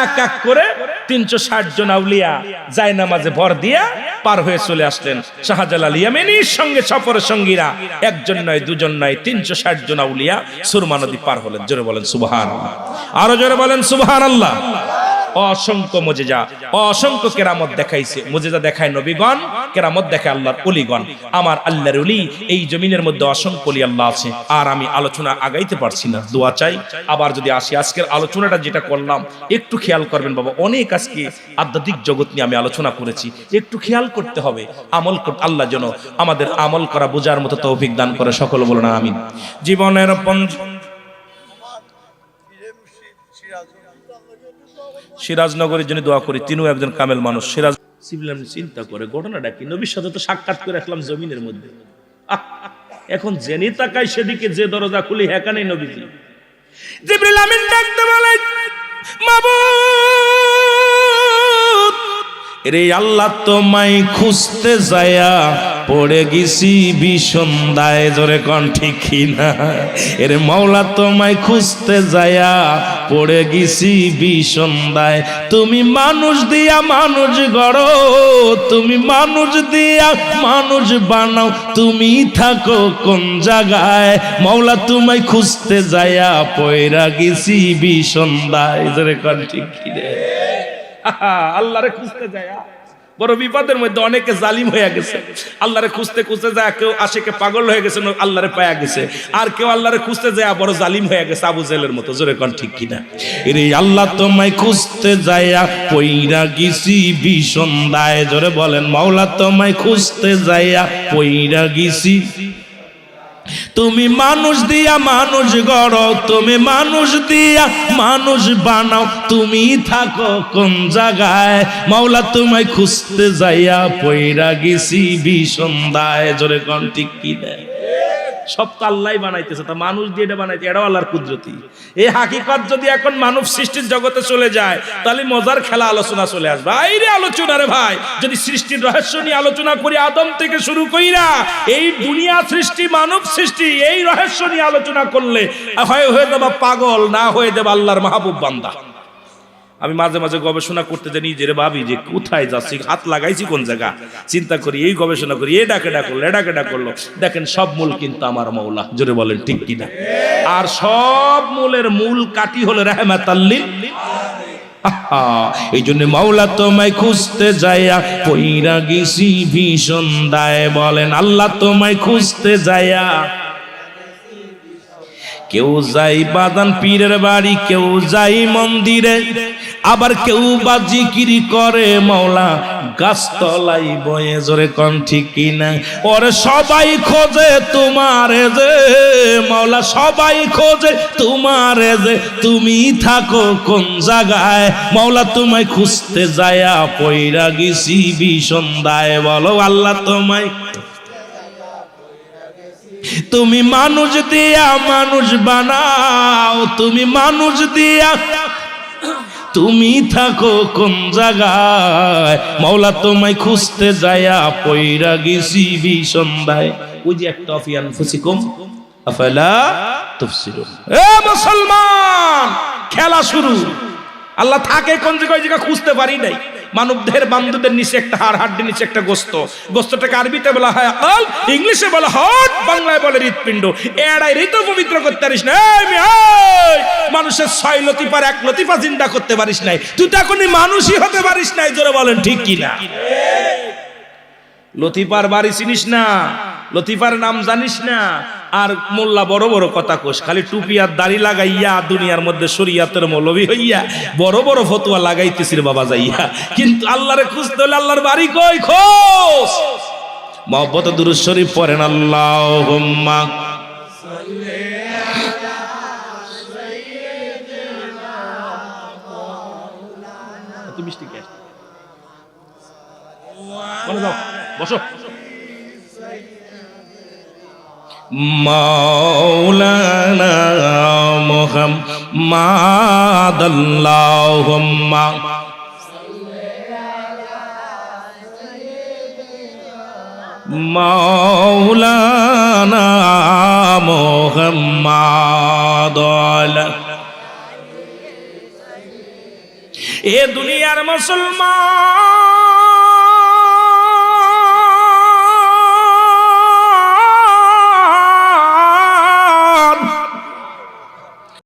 এক এক করে 360 জন আউলিয়া যায় নামাজে ভর দিয়া পার হয়ে চলে আসলেন। শাহজালাল ইয়ামানির সঙ্গে সফরের সঙ্গীরা একজন নয় দুজন নয় 360 জন আউলিয়া সুরমা নদী পার হলেন। জোরে বলেন সুবহানাল্লাহ, আরো জোরে বলেন সুবহানাল্লাহ। অসংখ্য মুজিজা, অসংখ্য কেরামত দেখাইছে। মুজিজা দেখায় নবীগণ, কেরামত দেখায় আল্লাহর ওলিগণ। আমার আল্লাহর ওলি এই জমিনের মধ্যে অসংখ্য ওলি আল্লাহ আছে। আর আমি আলোচনা আগাইতে পারছি না, দোয়া চাই। আবার যদি আসি, আজকের আলোচনাটা যেটা করলাম একটু খেয়াল করবেন বাবা। অনেক আজকে আধ্যাত্মিক জগৎ নিয়ে আমি আলোচনা করেছি, একটু খেয়াল করতে হবে। আমল করতে আল্লাহ যেন আমাদের আমল করা বোঝার মতো তৌফিক দান করে। সকল বলো না আমিন। জীবনের সিরাজনগরের জন্য দোয়া করি, তিনিও একজন কামেল মানুষ। সিরাজ চিন্তা করে ঘটনাটা কি, নবীর সাথে তো সাক্ষাৎ করে রাখলাম জমিনের মধ্যে। এখন জেনে তাকাই সেদিকে, যে দরজা খুলি হেকানেই নবীজি। জিবরিল আমিন ডাকতে বলে মাবুদ রে আল্লাহ তোমায় খুঁজতে যায়া পড়ে গেছি বিসন্ধায়। জোরে কোন ঠিক কিনা? এর মাওলা তোমায় খুঁজতে যায়া পড়ে গেছি বিসন্ধায়। তুমি মানুষ দিয়া মানুষ গড়ো, তুমি মানুষ দিয়া মানুষ বানাও, তুমি থাকো কোন জায়গায়? মাওলা তোমায় খুঁজতে যায়া পড়ে গেছি বিসন্ধায়। জোরে কোন ঠিক কিনা? আল্লাহরে খুঁজতে যায় বড় বিপদের মধ্যে। অনেকে জালিম হয়ে গেছে, আল্লাহরে খুঁজতে খুঁজতে যায় কেউ আশিকে পাগল হয়ে গেছে, আল্লাহরে পায়া গেছে। আর কেউ আল্লাহরে খুঁজতে যায় বড় জালিম হয়ে গেছে, আবু জেলের মতো। জোরে কোন ঠিক কিনা? এরে আল্লাহ তোমায় খুঁজতে যায়া পইরা গেছি বিসন্ধায়। জোরে বলেন মাওলা তোমায় খুঁজতে যায়া পইরা গেছি। তুমি মানুষ দিয়া মানুষ গড়ো, তুমি মানুষ দিয়া মানুষ বানাও, তুমি থাকো কোন জায়গায়? মাওলা তোমায় খুঁজতে যাইয়া পইরা গেছি বিসন্ধায়। জোরে কোন ঠিক কিনা? সব তো আল্লাহ বানাইতেছে, তা মানুষ দিয়ে এটা বানাইতে, এটাও আল্লাহর কুদরতি। এই হাকিকত যদি এখন মানব সৃষ্টির জগতে চলে যায়, তাহলে মজার খেলা আলোচনা চলে আসবে। আইরে আলোচনা রে ভাই, যদি সৃষ্টির রহস্য নিয়ে আলোচনা করি আদম থেকে শুরু কইরা এই দুনিয়া সৃষ্টি, মানব সৃষ্টি, এই রহস্য নিয়ে আলোচনা করলে হয়ে যাবে পাগল, না হয়ে যাবে আল্লাহর মাহবুব বান্দা। আমি মাঝে মাঝে গবেষণা করতে জানি, যে ভাবি যে কোথায় যাচ্ছি, হাত লাগাইছি কোন জায়গা, চিন্তা করি, এই গবেষণা করি, এ ডাকেডা করলো, এ ডাকেডা করলো। দেখেন সব মূল কিন্তু আমার মাওলা। জোরে বলেন ঠিক কিনা? আর সব মূলের মূল কাটি হলো রাহমাতাল লিল আলামিন। এই জন্য মাওলা তোমায় খুঁজতে যাইয়া পইরা গেছি বিসন্ধায়। বলেন আল্লাহ তোমায় খুঁজতে যাইয়া। কেউ যাই বাদান পীরের বাড়ি, কেউ যাই মন্দিরে, আবার কেউ বা জিকির করে মাওলা গাছতলাই বয়ে, জোরে কোন ঠিক কিনা? ওরে সবাই খোঁজে তোমারে যে মাওলা, সবাই খোঁজে তোমারে যে, তুমি থাকো কোন জায়গায় মাওলা? তোমায় খুঁজতে যায়া পয়রা গেছি বিষন্দায়। বলো আল্লাহ তোমায়, তুমি মানুষ দিয়া মানুষ বানাও, তুমি মানুষ দিয়া তুমি থাকো কোন জায়গায় মাওলা? তোমায় খুঁজতে যায়া পয়রা গেছি বিষন্দায়। ওই যে একটা ফি আনফুসিকুম আফালা তুবসিরুন। এ মুসলমান, খেলা শুরু। আল্লাহ থাকে কোন জায়গায়, ওই জায়গা খুঁজতে পারি নাই। মানব দেহের বান্ধবদের নিচে একটা হাড়, হাড়ের নিচে একটা গোস্ত, গোস্তটাকে আরবিতে বলা হয় আকল, ইংলিশে বলা হার্ট, বাংলায় বলে হৃৎপিণ্ড। এড়াই ঋত পবিত্র করতে পারিস না। মানুষের 6 লতিফার 1 লতিফা জিন্দা করতে পারিস নাই, তুই তো এখনই মানুষই হতে পারিস নাই। জোরে বলেন ঠিক কিনা? লতিফার বাড়ি চিনিস না, লতিফার নাম জানিস না, আর মোল্লা বড় বড় কথা কোষ, খালি টুপি আর দাড়ি লাগাইয়া দুনিয়ার মধ্যে শরীয়তের মৌলবী হইয়া বড় বড় ফতোয়া লাগাইতেছিস বাবা যাইয়া। কিন্তু আল্লাহরে খুঁজতে হলে আল্লাহর বাড়ি কই খোঁজ। মহব্বত দুরূদ শরীফ পড়েন, আল্লাহুম্মা সাল্লি আলা সাইয়্যিদিনা মাওলানা। তুমি মিষ্টি কে বলো, যাও বসো। মাওলানা মুহাম্মাদ, আল্লাহুম্মা মাওলানা মুহাম্মাদ। এ দুনিয়ার মুসলমান,